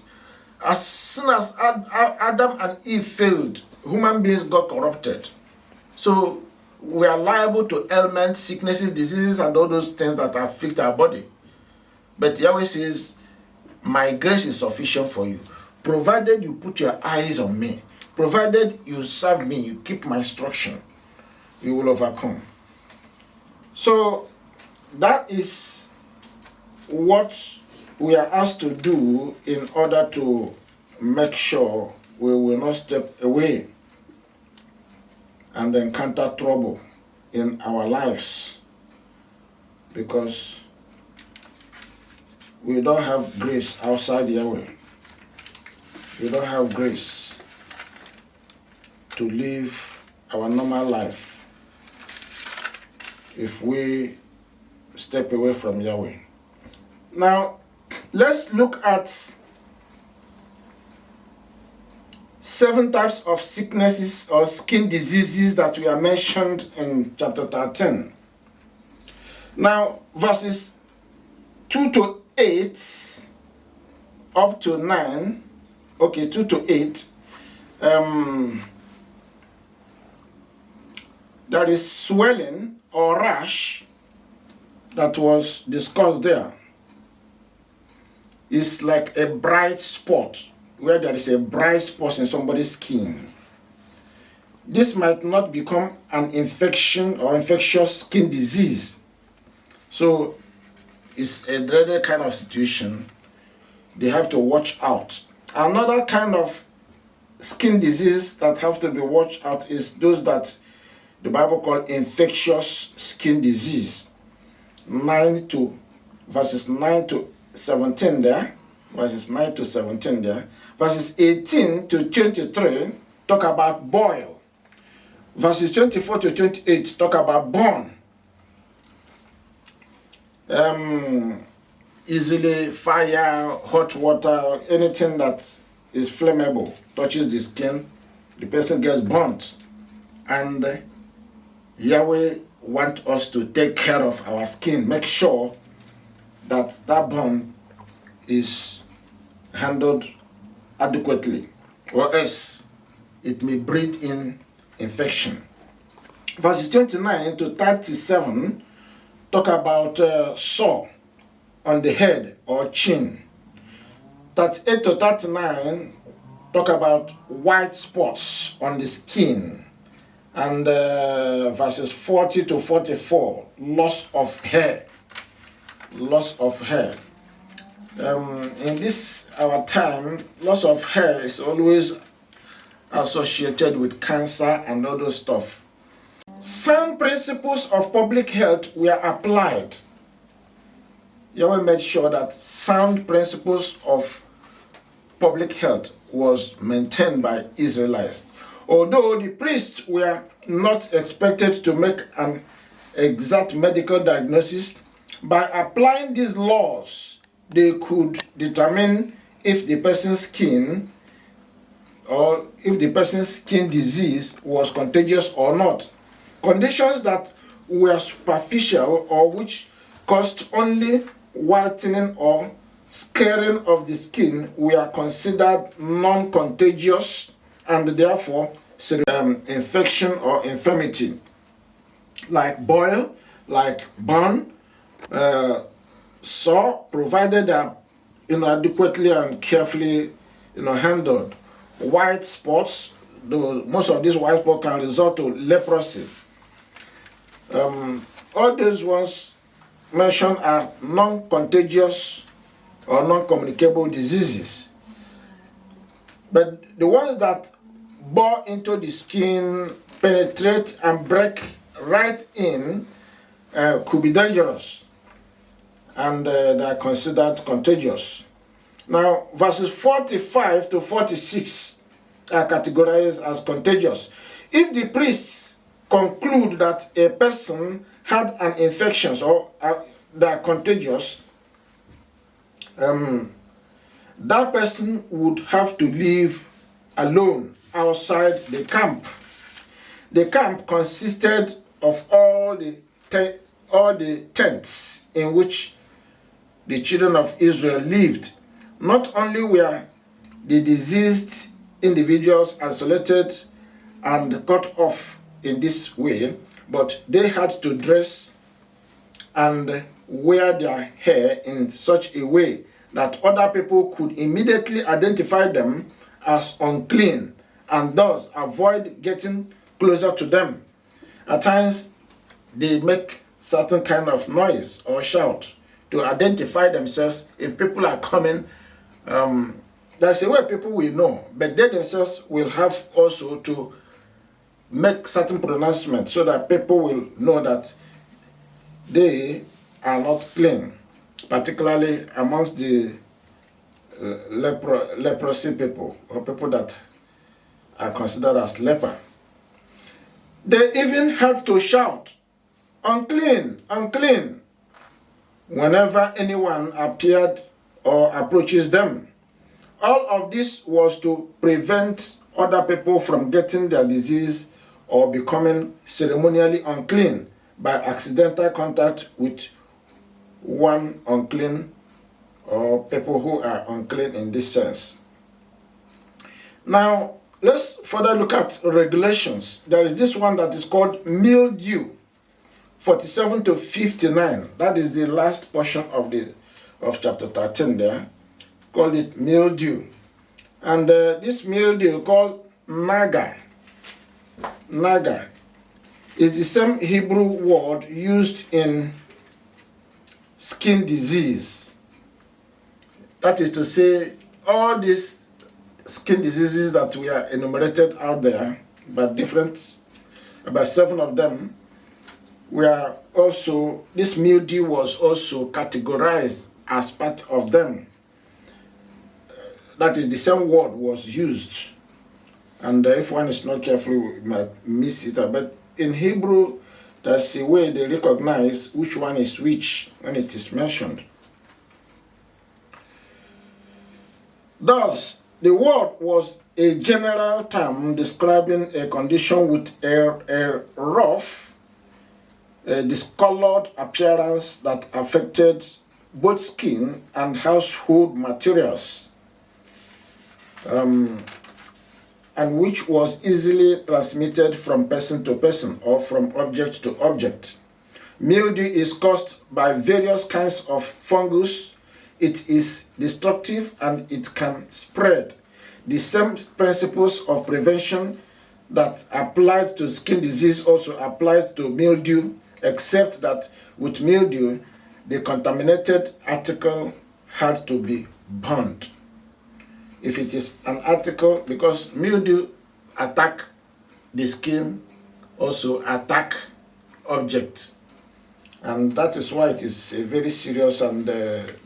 as soon as Adam and Eve failed, human beings got corrupted. So we are liable to ailments, sicknesses, diseases, and all those things that afflict our body. But Yahweh says, my grace is sufficient for you, provided you put your eyes on me, provided you serve me, you keep my instruction, you will overcome. So that is what we are asked to do in order to make sure we will not step away and encounter trouble in our lives, because we don't have grace outside Yahweh. We don't have grace to live our normal life if we step away from Yahweh. Now, let's look at 7 types of sicknesses or skin diseases that we are mentioned in chapter 13. Now, verses 2 to 8 up to 9, 2 to 8, there is swelling or rash that was discussed there. It's like a bright spot, where there is a bright spot in somebody's skin. This might not become an infection or infectious skin disease. So it's a dreaded kind of situation. They have to watch out. Another kind of skin disease that have to be watched out is those that the Bible calls infectious skin disease. Verses 9 to 17 there. Verses 9 to 17 there. Verses 18 to 23 talk about boil. Verses 24 to 28 talk about burn. Easily fire, hot water, anything that is flammable touches the skin, the person gets burnt. And Yahweh wants us to take care of our skin, make sure that burn is handled adequately, or else it may breed in infection. Verses 29 to 37 talk about sore on the head or chin. 38 to 39 talk about white spots on the skin. And verses 40 to 44, loss of hair. Loss of hair. In this our time, loss of hair is always associated with cancer and other stuff. Sound principles of public health were applied. Yahweh made sure that sound principles of public health was maintained by Israelites. Although the priests were not expected to make an exact medical diagnosis, by applying these laws, they could determine if the person's skin or if the person's skin disease was contagious or not. Conditions that were superficial or which caused only whitening or scarring of the skin were considered non-contagious and therefore infection or infirmity, like boil, like burn, sore, provided they are adequately and carefully handled. White spots, most of these white spots can result to leprosy. All these ones mentioned are non-contagious or non-communicable diseases. But the ones that bore into the skin, penetrate and break right in could be dangerous, and they are considered contagious. Now, verses 45 to 46 are categorized as contagious. If the priests conclude that a person had an infection or they are contagious, that person would have to live alone outside the camp. The camp consisted of all the tents in which the children of Israel lived. Not only were the diseased individuals isolated and cut off in this way, but they had to dress and wear their hair in such a way that other people could immediately identify them as unclean and thus avoid getting closer to them. At times, they make certain kind of noise or shout to identify themselves. If people are coming, that's a way people will know, but they themselves will have also to make certain pronouncements so that people will know that they are not clean, particularly amongst the leprosy people or people that are considered as leper. They even had to shout, "Unclean, unclean," whenever anyone appeared or approaches them. All of this was to prevent other people from getting their disease or becoming ceremonially unclean by accidental contact with one unclean or people who are unclean in this sense. Now, let's further look at regulations. There is this one that is called mildew, 47 to 59. That is the last portion of chapter 13 there. Call it mildew. And this mildew called naga. Naga is the same Hebrew word used in skin disease. That is to say, all these skin diseases that we are enumerated out there, but about 7 of them, were also, this mildew was also categorized as part of them. That is, the same word was used. And if one is not careful, we might miss it. But in Hebrew, there's a way they recognize which one is which when it is mentioned. Thus, the word was a general term describing a condition with a rough, discolored appearance that affected both skin and household materials, and which was easily transmitted from person to person or from object to object. Mildew is caused by various kinds of fungus, it is destructive and it can spread. The same principles of prevention that applied to skin disease also applied to mildew, except that with mildew, the contaminated article had to be burnt. If it is an article, because mildew attack the skin, also attack objects. And that is why it is a very serious and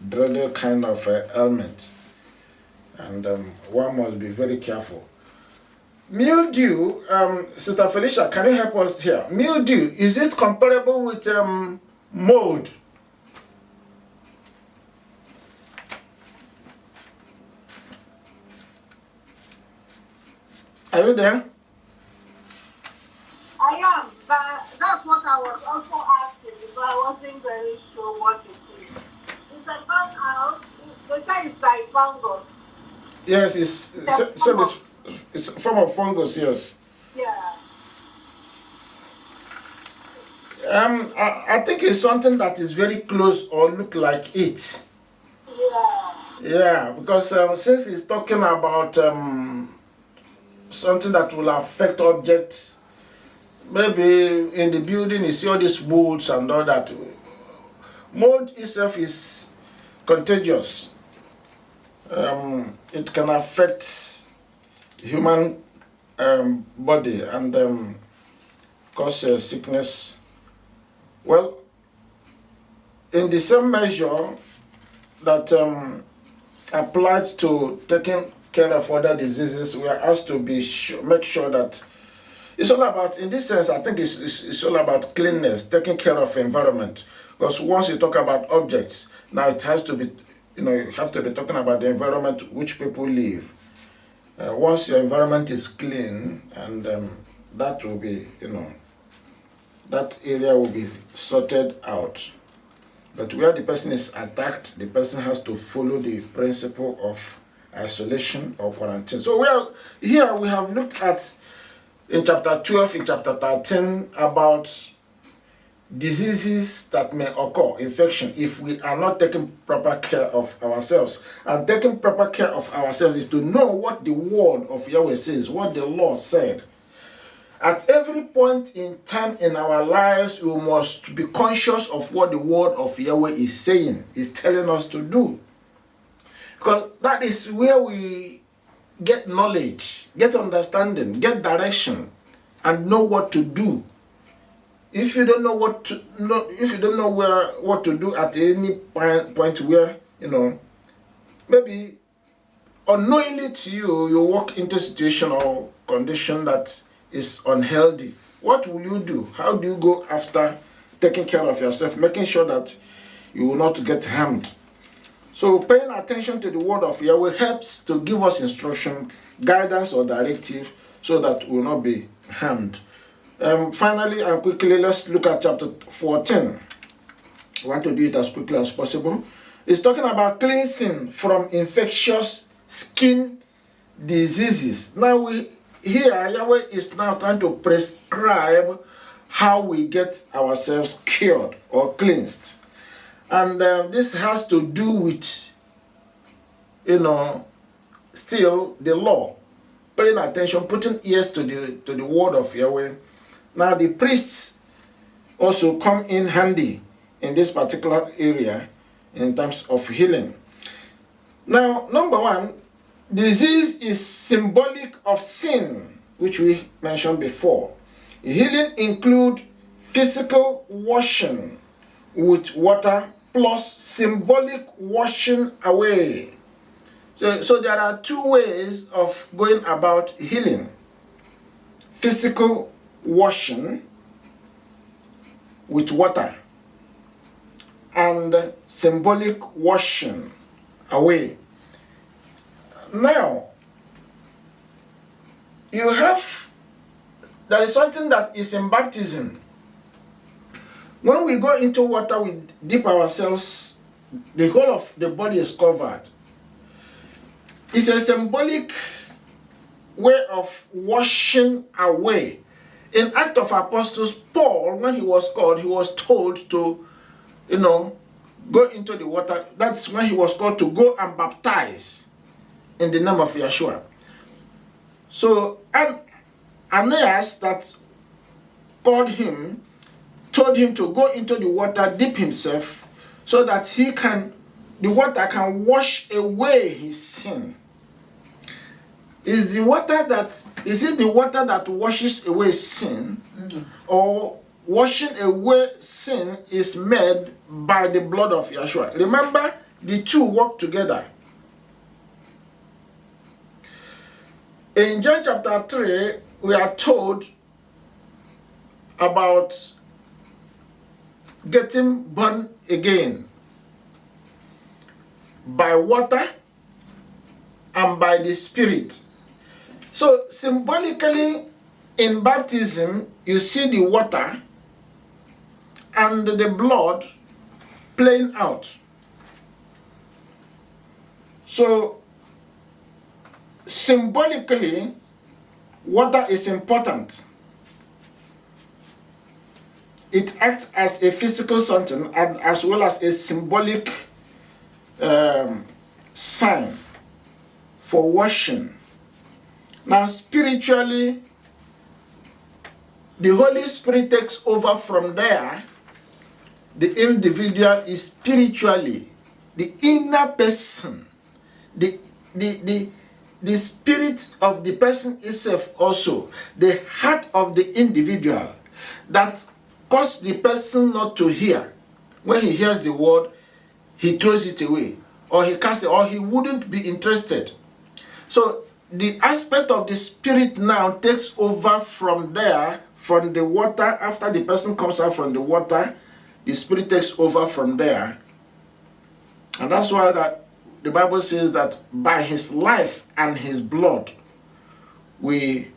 dreaded kind of ailment. And one must be very careful. Mildew, Sister Felicia, can you help us here? Mildew, is it comparable with mold? Are you there? I am, but that's what I was also asking, because I wasn't very sure what it is. It's a they say it's like fungus. Yes, it's a form of fungus, yes. Yeah. I think it's something that is very close or look like it. Yeah. Yeah, because since it's talking about something that will affect objects, maybe in the building you see all these molds and all that. Mold itself is contagious. It can affect human body and cause sickness. Well, in the same measure that applied to taking care of other diseases, we are asked to make sure that it's all about, in this sense, I think it's all about cleanness, taking care of environment. Because once you talk about objects, now it has to be, you have to be talking about the environment which people live. Once your environment is clean, and that will be, that area will be sorted out. But where the person is attacked, the person has to follow the principle of isolation or quarantine. So here we have looked at, in chapter 12, in chapter 13, about diseases that may occur, infection, if we are not taking proper care of ourselves. And taking proper care of ourselves is to know what the word of Yahweh says, what the Lord said. At every point in time in our lives, we must be conscious of what the word of Yahweh is saying, is telling us to do. Because that is where we get knowledge, get understanding, get direction, and know what to do. If you don't know what to do at any point where, maybe unknowingly to you walk into a situation or condition that is unhealthy, what will you do? How do you go after taking care of yourself, making sure that you will not get harmed? So paying attention to the word of Yahweh helps to give us instruction, guidance or directive so that we will not be harmed. Finally and quickly, let's look at chapter 14. I want to do it as quickly as possible. It's talking about cleansing from infectious skin diseases. Now here Yahweh is now trying to prescribe how we get ourselves cured or cleansed. And this has to do with, still the law. Paying attention, putting ears to the word of Yahweh. Now the priests also come in handy in this particular area in terms of healing. Now, number one, disease is symbolic of sin, which we mentioned before. Healing includes physical washing with water plus symbolic washing away. So there are two ways of going about healing. Physical washing with water and symbolic washing away. Now, there is something that is in baptism. When we go into water, we dip ourselves, the whole of the body is covered. It's a symbolic way of washing away. In Acts of Apostles, Paul, when he was called, he was told to, go into the water. That's when he was called to go and baptize in the name of Yahshua. So Aeneas that called him told him to go into the water, dip himself, so that the water can wash away his sin. Is it the water that washes away sin, or washing away sin is made by the blood of Yahshua? Remember, the two work together. In John chapter 3, we are told about getting born again by water and by the Spirit. So symbolically, in baptism, you see the water and the blood playing out. So symbolically, water is important. It acts as a physical something and as well as a symbolic sign for washing. Now, spiritually, the Holy Spirit takes over from there. The individual is spiritually the inner person, the spirit of the person itself, also the heart of the individual that cause the person not to hear. When he hears the word, he throws it away, or he casts it, or he wouldn't be interested. So the aspect of the Spirit now takes over from there, from the water. After the person comes out from the water, the Spirit takes over from there. And that's why that the Bible says that by his life and his blood, we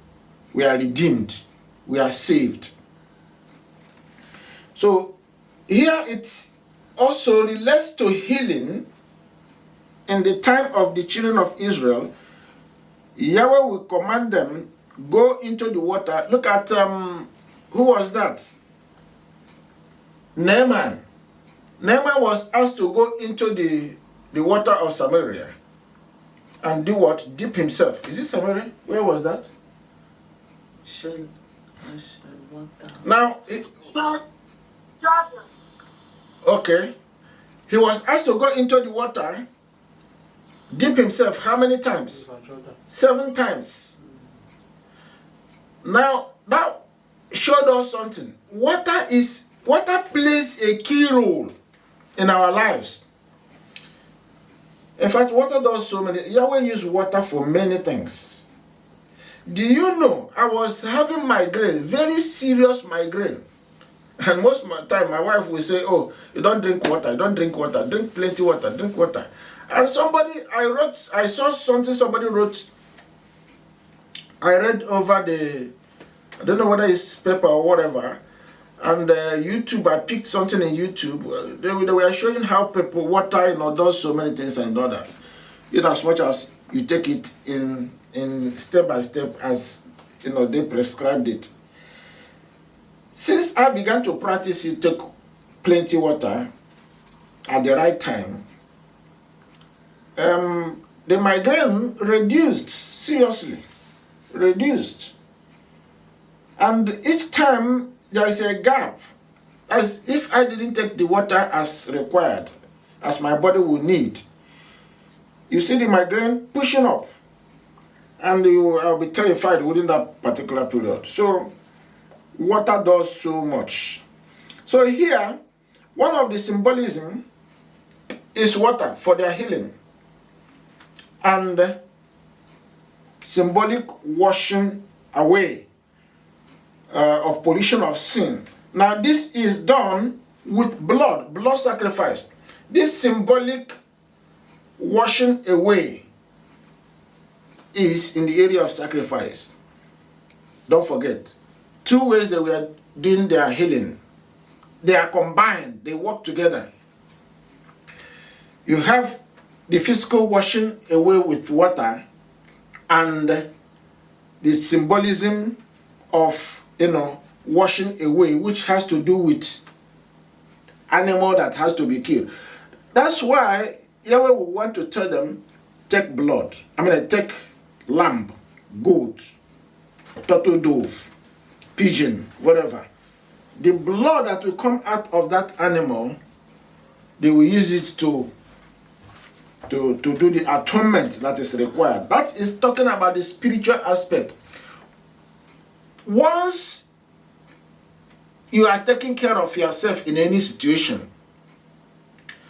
are redeemed, we are saved. So here it also relates to healing. In the time of the children of Israel, Yahweh will command them, go into the water. Look at, who was that? Naaman. Naaman was asked to go into the water of Samaria and do what? Dip himself. Is it Samaria? Where was that? Now, okay. He was asked to go into the water, dip himself how many times? 7 times. Now, that showed us something. Water plays a key role in our lives. In fact, water does so many. Yahweh used water for many things. Do you know, I was having migraine, very serious migraine. And most of my time, my wife will say, oh, you don't drink water, drink plenty water, drink water. And I saw something somebody wrote. I read over I don't know whether it's paper or whatever. And YouTube, I picked something in YouTube. They were showing how water, does so many things and all that. As much as you take it in step by step as, they prescribed it. Since I began to practice it, take plenty water at the right time, the migraine reduced, seriously, reduced. And each time there is a gap, as if I didn't take the water as required, as my body would need. You see the migraine pushing up, and I'll be terrified within that particular period. So, water does so much. So here, one of the symbolism is water for their healing. And symbolic washing away of pollution of sin. Now this is done with blood sacrifice. This symbolic washing away is in the area of sacrifice. Don't forget, 2 ways they were doing their healing. They are combined, they work together. You have the physical washing away with water and the symbolism of, washing away, which has to do with animal that has to be killed. That's why Yahweh will want to tell them, take blood. Take lamb, goat, turtle dove, pigeon, whatever. The blood that will come out of that animal, they will use it to do the atonement that is required. That is talking about the spiritual aspect. Once you are taking care of yourself in any situation,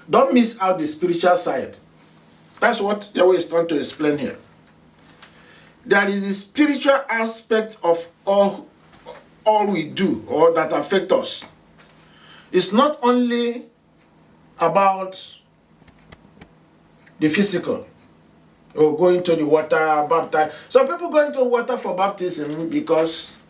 don't miss out the spiritual side. That's what Yahweh is trying to explain here. There is the spiritual aspect of all we do or that affect us. It's not only about the physical or going to the water, baptize. Some people go into water for baptism because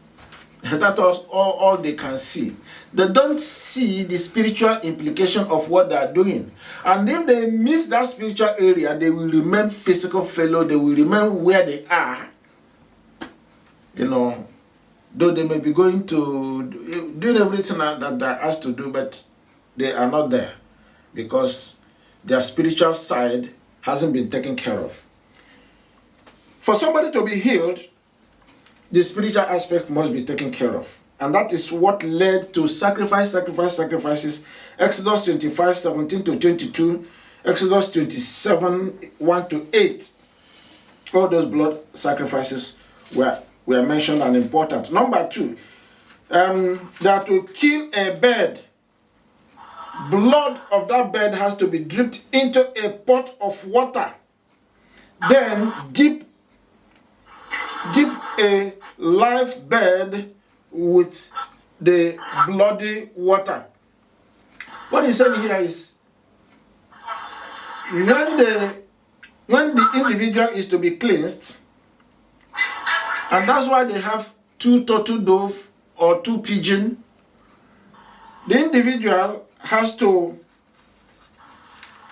that was all they can see. They don't see the spiritual implication of what they are doing. And if they miss that spiritual area, they will remain physical fellow, they will remain where they are. Though they may be going to doing everything that they're asked to do, but they are not there because their spiritual side hasn't been taken care of. For somebody to be healed, the spiritual aspect must be taken care of. And that is what led to sacrifices. Exodus 25, 17 to 22, Exodus 27, 1 to 8. All those blood sacrifices were mentioned and important. Number 2, that to kill a bird, blood of that bird has to be dripped into a pot of water. Then dip a live bird with the bloody water. What he's saying here is when the individual is to be cleansed, and that's why they have 2 turtle dove or 2 pigeon, the individual has to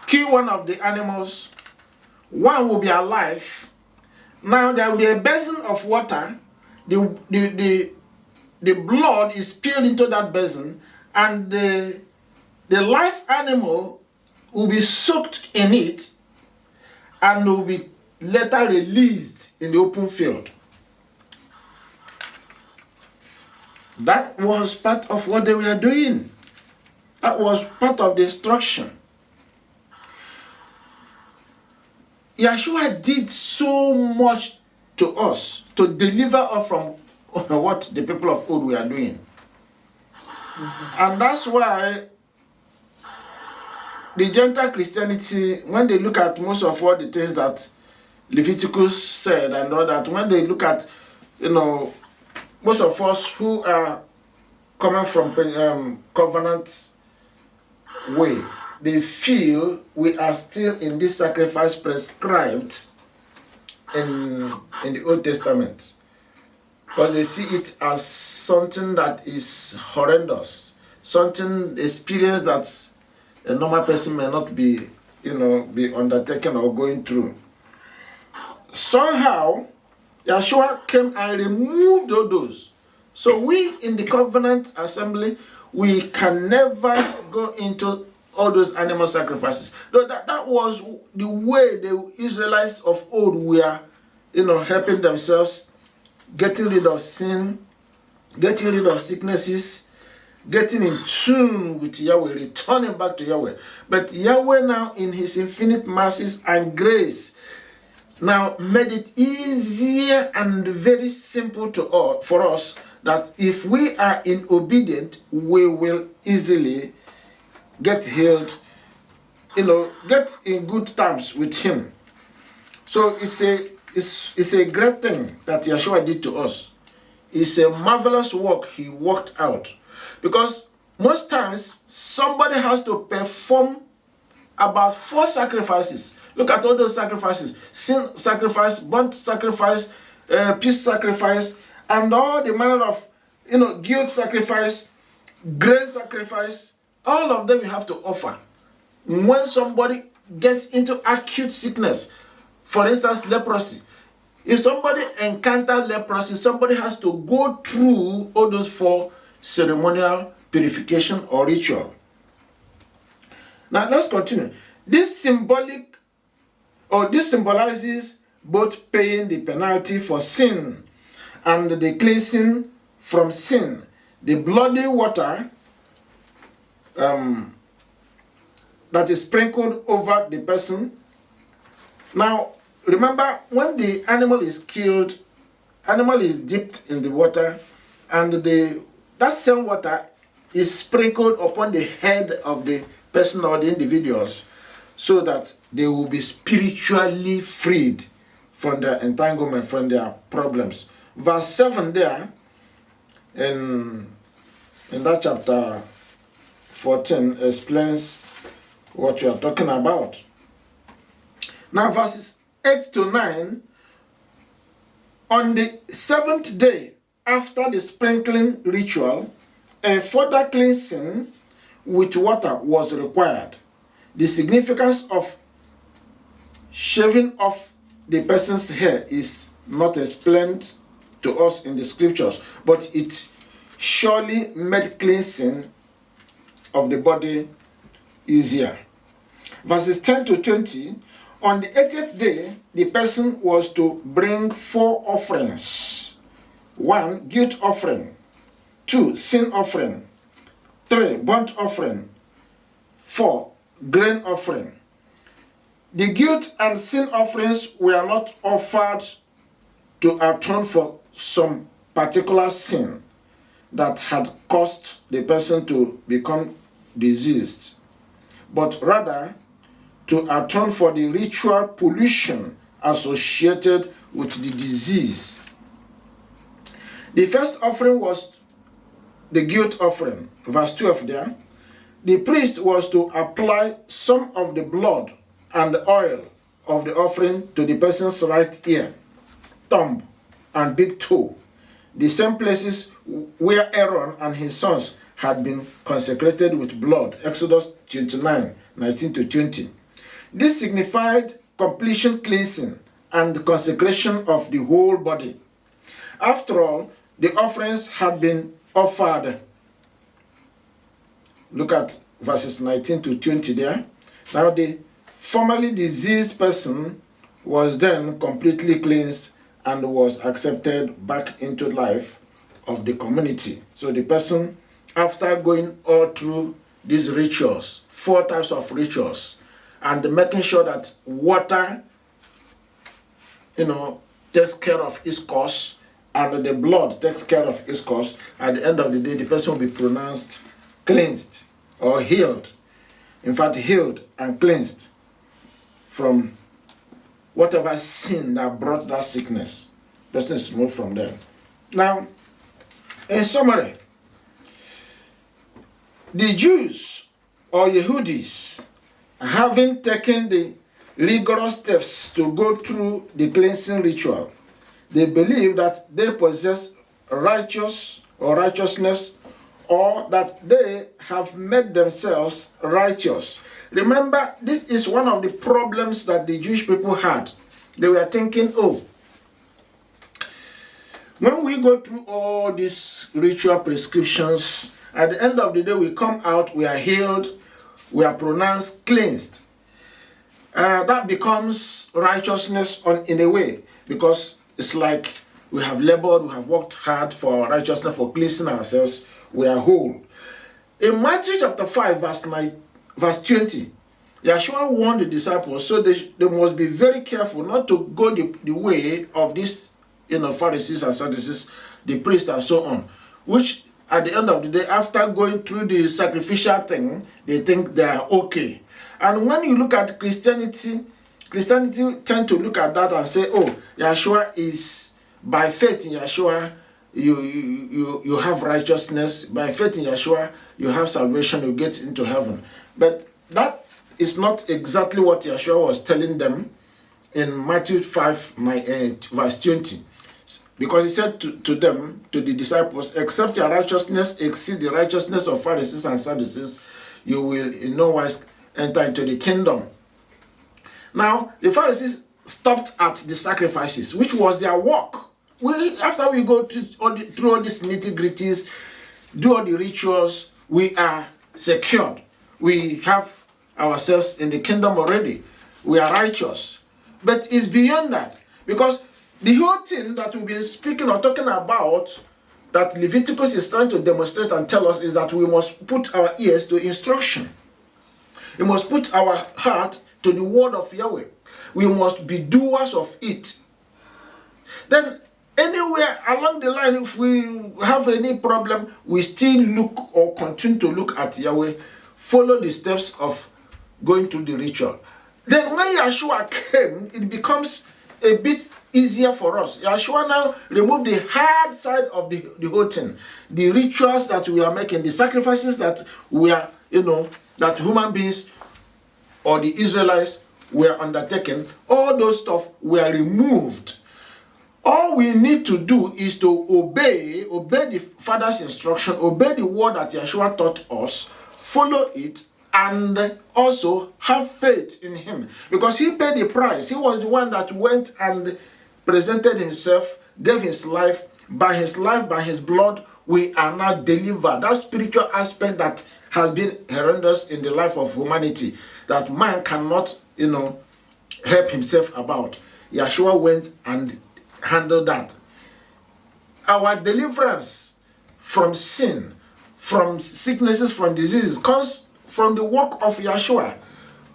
kill one of the animals. One will be alive. Now there will be a basin of water. The blood is spilled into that basin, and the live animal will be soaked in it and will be later released in the open field. That was part of what they were doing. That was part of the instruction. Yahshua did so much to us to deliver us from what the people of old were doing. And that's why the Gentile Christianity, when they look at most of all the things that Leviticus said and all that, when they look at, most of us who are coming from covenant way, they feel we are still in this sacrifice prescribed in the Old Testament. But they see it as something that is horrendous, something experience that a normal person may not be undertaken or going through. Somehow, Yahshua came and removed all those. So we in the covenant assembly, we can never go into all those animal sacrifices. That was the way the Israelites of old were, helping themselves, getting rid of sin, getting rid of sicknesses, getting in tune with Yahweh, returning back to Yahweh. But Yahweh now, in his infinite mercies and grace, now made it easier and very simple for us that if we are in obedient, we will easily get healed, get in good terms with him. So it's a great thing that Yahshua did to us. It's a marvelous work he worked out. Because most times, somebody has to perform about 4 sacrifices. Look at all those sacrifices. Sin sacrifice, burnt sacrifice, peace sacrifice, and all the manner of, guilt sacrifice, grace sacrifice. All of them you have to offer. When somebody gets into acute sickness, for instance, leprosy, if somebody encounters leprosy, somebody has to go through all those 4 ceremonial purification or ritual. Now let's continue. This symbolizes both paying the penalty for sin and the cleansing from sin. The bloody water that is sprinkled over the person. Now, remember, when the animal is killed, animal is dipped in the water, and that same water is sprinkled upon the head of the person or the individuals, so that they will be spiritually freed from their entanglement, from their problems. Verse 7 there, in that chapter 14, explains what we are talking about. Now, verses 8 to 9, on the 7th day after the sprinkling ritual, a further cleansing with water was required. The significance of shaving off the person's hair is not explained to us in the scriptures, but it surely made cleansing of the body easier. Verses 10 to 20, on the 80th day, the person was to bring 4 offerings. 1, guilt offering. 2, sin offering. 3, burnt offering. 4, grain offering. The guilt and sin offerings were not offered to atone for some particular sin that had caused the person to become diseased, but rather to atone for the ritual pollution associated with the disease. The first offering was the guilt offering, verse 12 there. The priest was to apply some of the blood and the oil of the offering to the person's right ear, thumb, and big toe, the same places where Aaron and his sons had been consecrated with blood. Exodus 29, 19 to 20. This signified completion cleansing and consecration of the whole body. After all, the offerings had been offered. Look at verses 19 to 20 there. Now the formerly diseased person was then completely cleansed and was accepted back into life of the community. So the person, after going all through these rituals, 4 types of rituals, and making sure that water, takes care of its course, and the blood takes care of its course, at the end of the day, the person will be pronounced cleansed or healed. In fact, healed and cleansed from whatever sin that brought that sickness. The person is removed from there. Now, in summary, the Jews or Yehudis, having taken the rigorous steps to go through the cleansing ritual, they believe that they possess righteousness, or that they have made themselves righteous. Remember, this is one of the problems that the Jewish people had. They were thinking, when we go through all these ritual prescriptions, at the end of the day, we come out, we are healed, we are pronounced cleansed. That becomes righteousness in a way, because it's like we have labored, we have worked hard for righteousness, for cleansing ourselves, we are whole. In Matthew chapter 5, verse 20, Yahshua warned the disciples, so they must be very careful not to go the way of these Pharisees and Sadducees, the priests and so on, which at the end of the day, after going through the sacrificial thing, they think they are okay. And when you look at Christianity tend to look at that and say, Yahshua is, by faith in Yahshua, you have righteousness. By faith in Yahshua, you have salvation, you get into heaven. But that is not exactly what Yahshua was telling them in Matthew 5, verse 20. Because he said to them, to the disciples, except your righteousness exceed the righteousness of Pharisees and Sadducees, you will in no wise enter into the kingdom. Now, the Pharisees stopped at the sacrifices, which was their work. After we go through all these nitty-gritties, do all the rituals, we are secured. We have ourselves in the kingdom already. We are righteous. But it's beyond that. Because the whole thing that we've been speaking or talking about, that Leviticus is trying to demonstrate and tell us, is that we must put our ears to instruction. We must put our heart to the word of Yahweh. We must be doers of it. Then anywhere along the line, if we have any problem, we still look or continue to look at Yahweh, follow the steps of going through the ritual. Then when Yahshua came, it becomes a bit easier for us. Yahshua now removed the hard side of the whole thing. The rituals that we are making, the sacrifices that we are, that human beings or the Israelites were undertaking, all those stuff were removed. All we need to do is to obey the Father's instruction, obey the word that Yahshua taught us, follow it, and also have faith in him. Because he paid the price. He was the one that went and presented himself, gave his life. By his life, by his blood, we are now delivered. That spiritual aspect that has been horrendous in the life of humanity, that man cannot, help himself about. Yahshua went and handled that. Our deliverance from sin, from sicknesses, from diseases, comes from the work of Yahshua,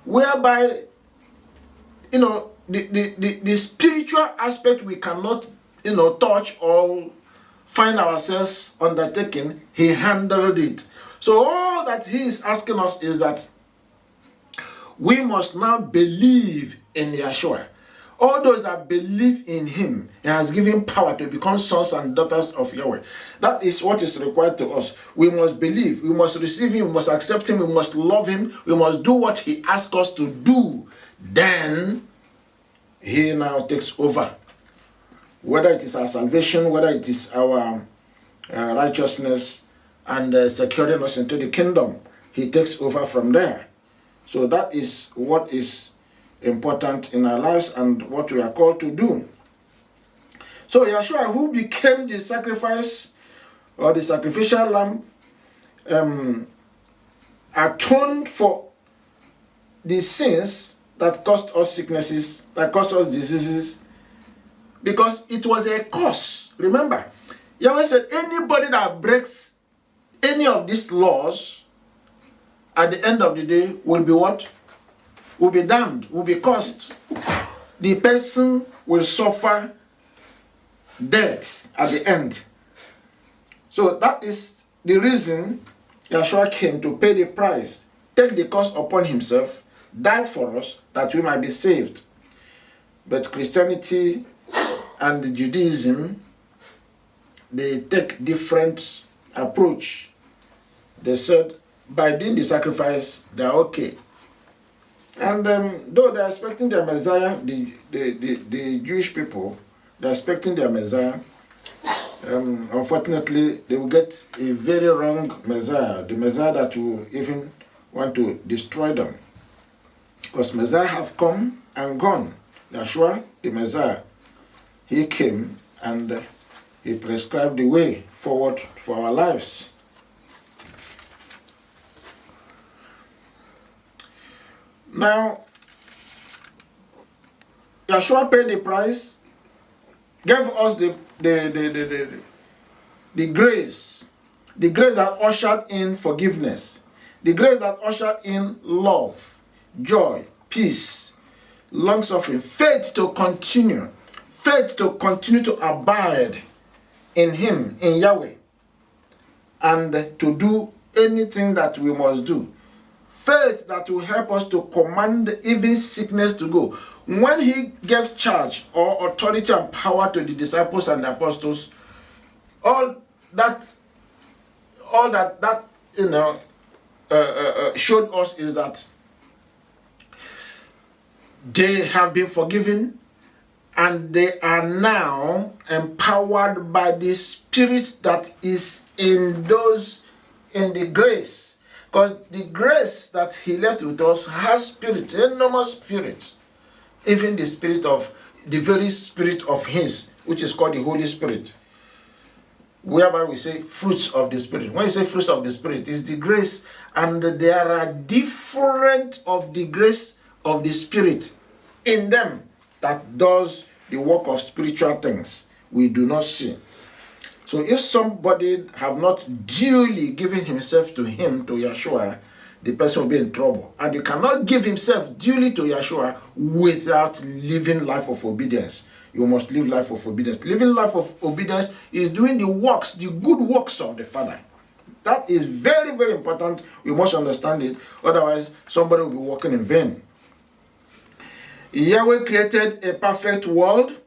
whereby, the spiritual aspect we cannot, touch or find ourselves undertaking, he handled it. So all that he is asking us is that we must now believe in Yahshua. All those that believe in him, he has given power to become sons and daughters of Yahweh. That is what is required to us. We must believe, we must receive him, we must accept him, we must love him, we must do what he asks us to do. Then he now takes over. Whether it is our salvation, whether it is our righteousness and securing us into the kingdom, he takes over from there. So that is what is important in our lives and what we are called to do. So Yahshua, who became the sacrifice or the sacrificial lamb, atoned for the sins that caused us sicknesses, that caused us diseases, because it was a curse. Remember, Yahweh said anybody that breaks any of these laws at the end of the day will be what? Will be damned, will be cursed. The person will suffer death at the end. So that is the reason Yahshua came, to pay the price, take the cost upon himself, died for us that we might be saved. But Christianity and Judaism, they take different approach. They said by doing the sacrifice, they are okay. And though they are expecting their Messiah, the Jewish people, they are expecting their Messiah, unfortunately, they will get a very wrong Messiah, the Messiah that will even want to destroy them. Because Messiah have come and gone. Yahshua, the Messiah, he came and he prescribed the way forward for our lives. Now, Yahshua paid the price, gave us the grace that ushered in forgiveness, the grace that ushered in love, joy, peace, long-suffering, faith to continue to abide in him, in Yahweh, and to do anything that we must do. Faith that will help us to command even sickness to go. When he gave charge or authority and power to the disciples and the apostles, all that showed us is that they have been forgiven and they are now empowered by the Spirit that is in the grace. Because the grace that he left with us has spirit, enormous spirit. Even the very spirit of his, which is called the Holy Spirit. whereby we say fruits of the Spirit. When you say fruits of the Spirit, it's the grace, and there are different of the grace of the Spirit in them that does the work of spiritual things we do not see. So if somebody have not duly given himself to him, to Yahshua, the person will be in trouble. And you cannot give himself duly to Yahshua without living life of obedience. You must live life of obedience. Living life of obedience is doing the works, the good works of the Father. That is very, very important. We must understand it. Otherwise, somebody will be working in vain. Yahweh created a perfect world,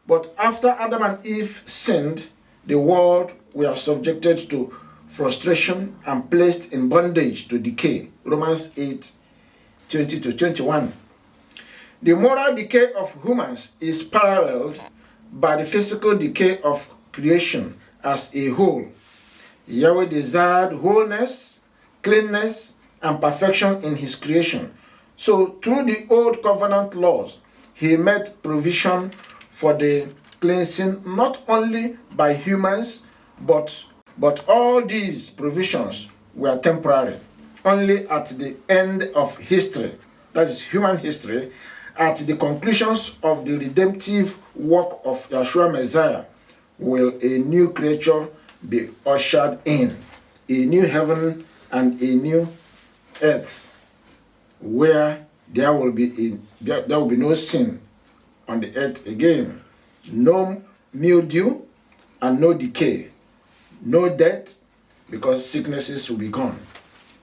but after Adam and Eve sinned, the world were subjected to frustration and placed in bondage to decay. Romans 8:20-21. The moral decay of humans is paralleled by the physical decay of creation as a whole. Yahweh desired wholeness, cleanness, and perfection in his creation. So through the old covenant laws, he made provision for the cleansing not only by humans, but all these provisions were temporary. Only at the end of history, that is human history, at the conclusions of the redemptive work of YAHSHUA MESSIAH, will a new creature be ushered in, a new heaven and a new earth, where there will be no sin on the earth again, no mildew and no decay, no death, because sicknesses will be gone.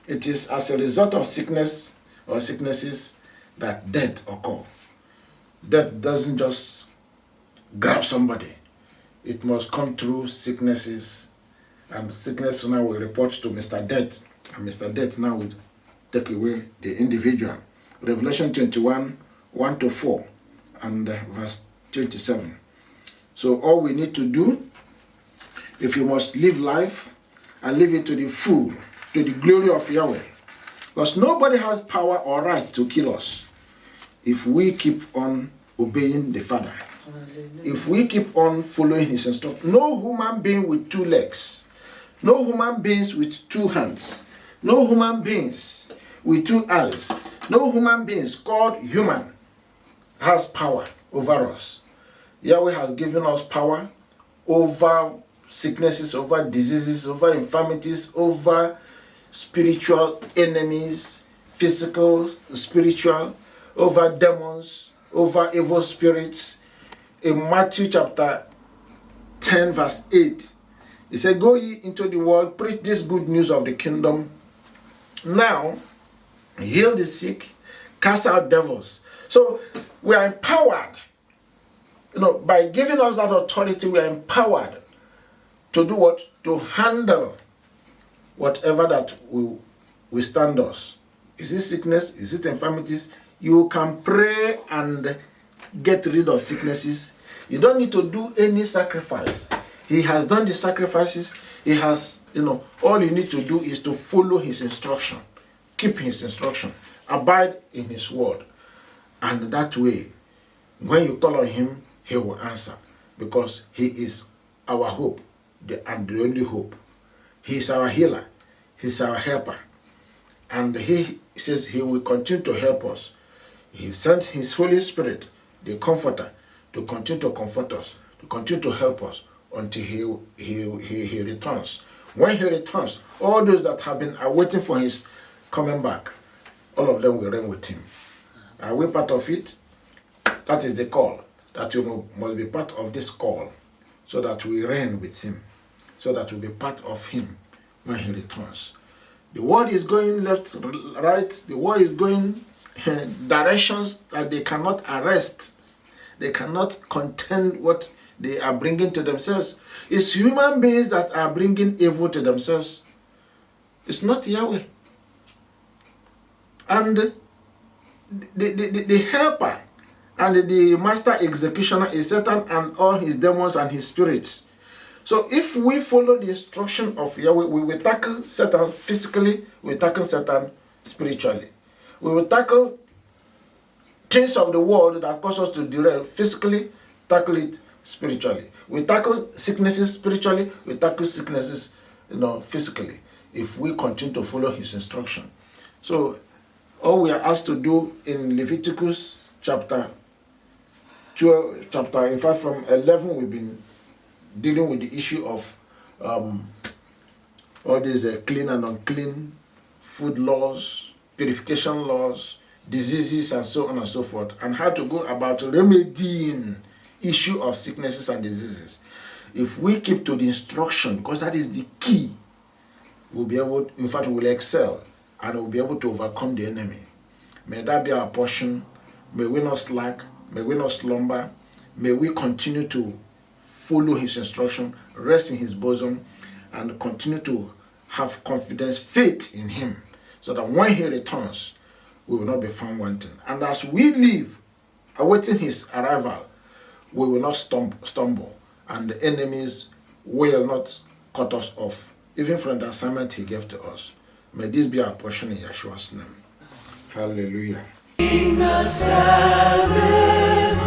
It is as a result of sickness or sicknesses that death occur. Death doesn't just grab somebody. It must come through sicknesses, and sickness now will report to Mr. Death, and Mr. Death now will take away the individual. Revelation 21, 1-4, and verse 27. So all we need to do, if you must live life and live it to the full, to the glory of Yahweh, because nobody has power or right to kill us if we keep on obeying the Father. If we keep on following his instructions. No human being with 2 legs, no human beings with 2 hands, no human beings with 2 eyes, no human beings called human has power over us. Yahweh has given us power over sicknesses, over diseases, over infirmities, over spiritual enemies, physical, spiritual, over demons, over evil spirits. In Matthew chapter 10 verse 8, he said, "Go ye into the world, preach this good news of the kingdom. Now, heal the sick, cast out devils." So we are empowered. By giving us that authority, we are empowered to do what? To handle whatever that will withstand us. Is it sickness? Is it infirmities? You can pray and get rid of sicknesses. You don't need to do any sacrifice. He has done the sacrifices. He has, all you need to do is to follow his instruction. Keep his instruction. Abide in his word. And that way, when you call on him, he will answer. Because he is our hope, and the only hope. He is our healer. He is our helper. And he says he will continue to help us. He sent his Holy Spirit, the Comforter, to continue to comfort us, to continue to help us until he returns. When he returns, all those that have been awaiting for his coming back, all of them will reign with him. Are we part of it? That is the call, that you must be part of this call, so that we reign with him, so that we'll be part of him when he returns. The world is going left, right. The world is going directions that they cannot arrest. They cannot contend what they are bringing to themselves. It's human beings that are bringing evil to themselves. It's not Yahweh. And the helper and the master executioner is Satan and all his demons and his spirits. So if we follow the instruction of Yahweh, we will tackle Satan physically, we will tackle Satan spiritually. We will tackle things of the world that cause us to derail physically, tackle it spiritually. We tackle sicknesses spiritually, we tackle sicknesses, physically, if we continue to follow his instruction. So all we are asked to do in Leviticus chapter 12, in fact from 11, we've been dealing with the issue of all these clean and unclean food laws, purification laws, diseases, and so on and so forth, and how to go about remedying issue of sicknesses and diseases. If we keep to the instruction, because that is the key, we'll be able, in fact, we'll excel and we'll be able to overcome the enemy. May that be our portion. May we not slack. May we not slumber. May we continue to follow his instruction, rest in his bosom, and continue to have confidence, faith in him, so that when he returns, we will not be found wanting. And as we live, awaiting his arrival, we will not stumble, and the enemies will not cut us off, even from the assignment he gave to us. May this be our portion in Yahshua's name. Hallelujah. In the Sabbath,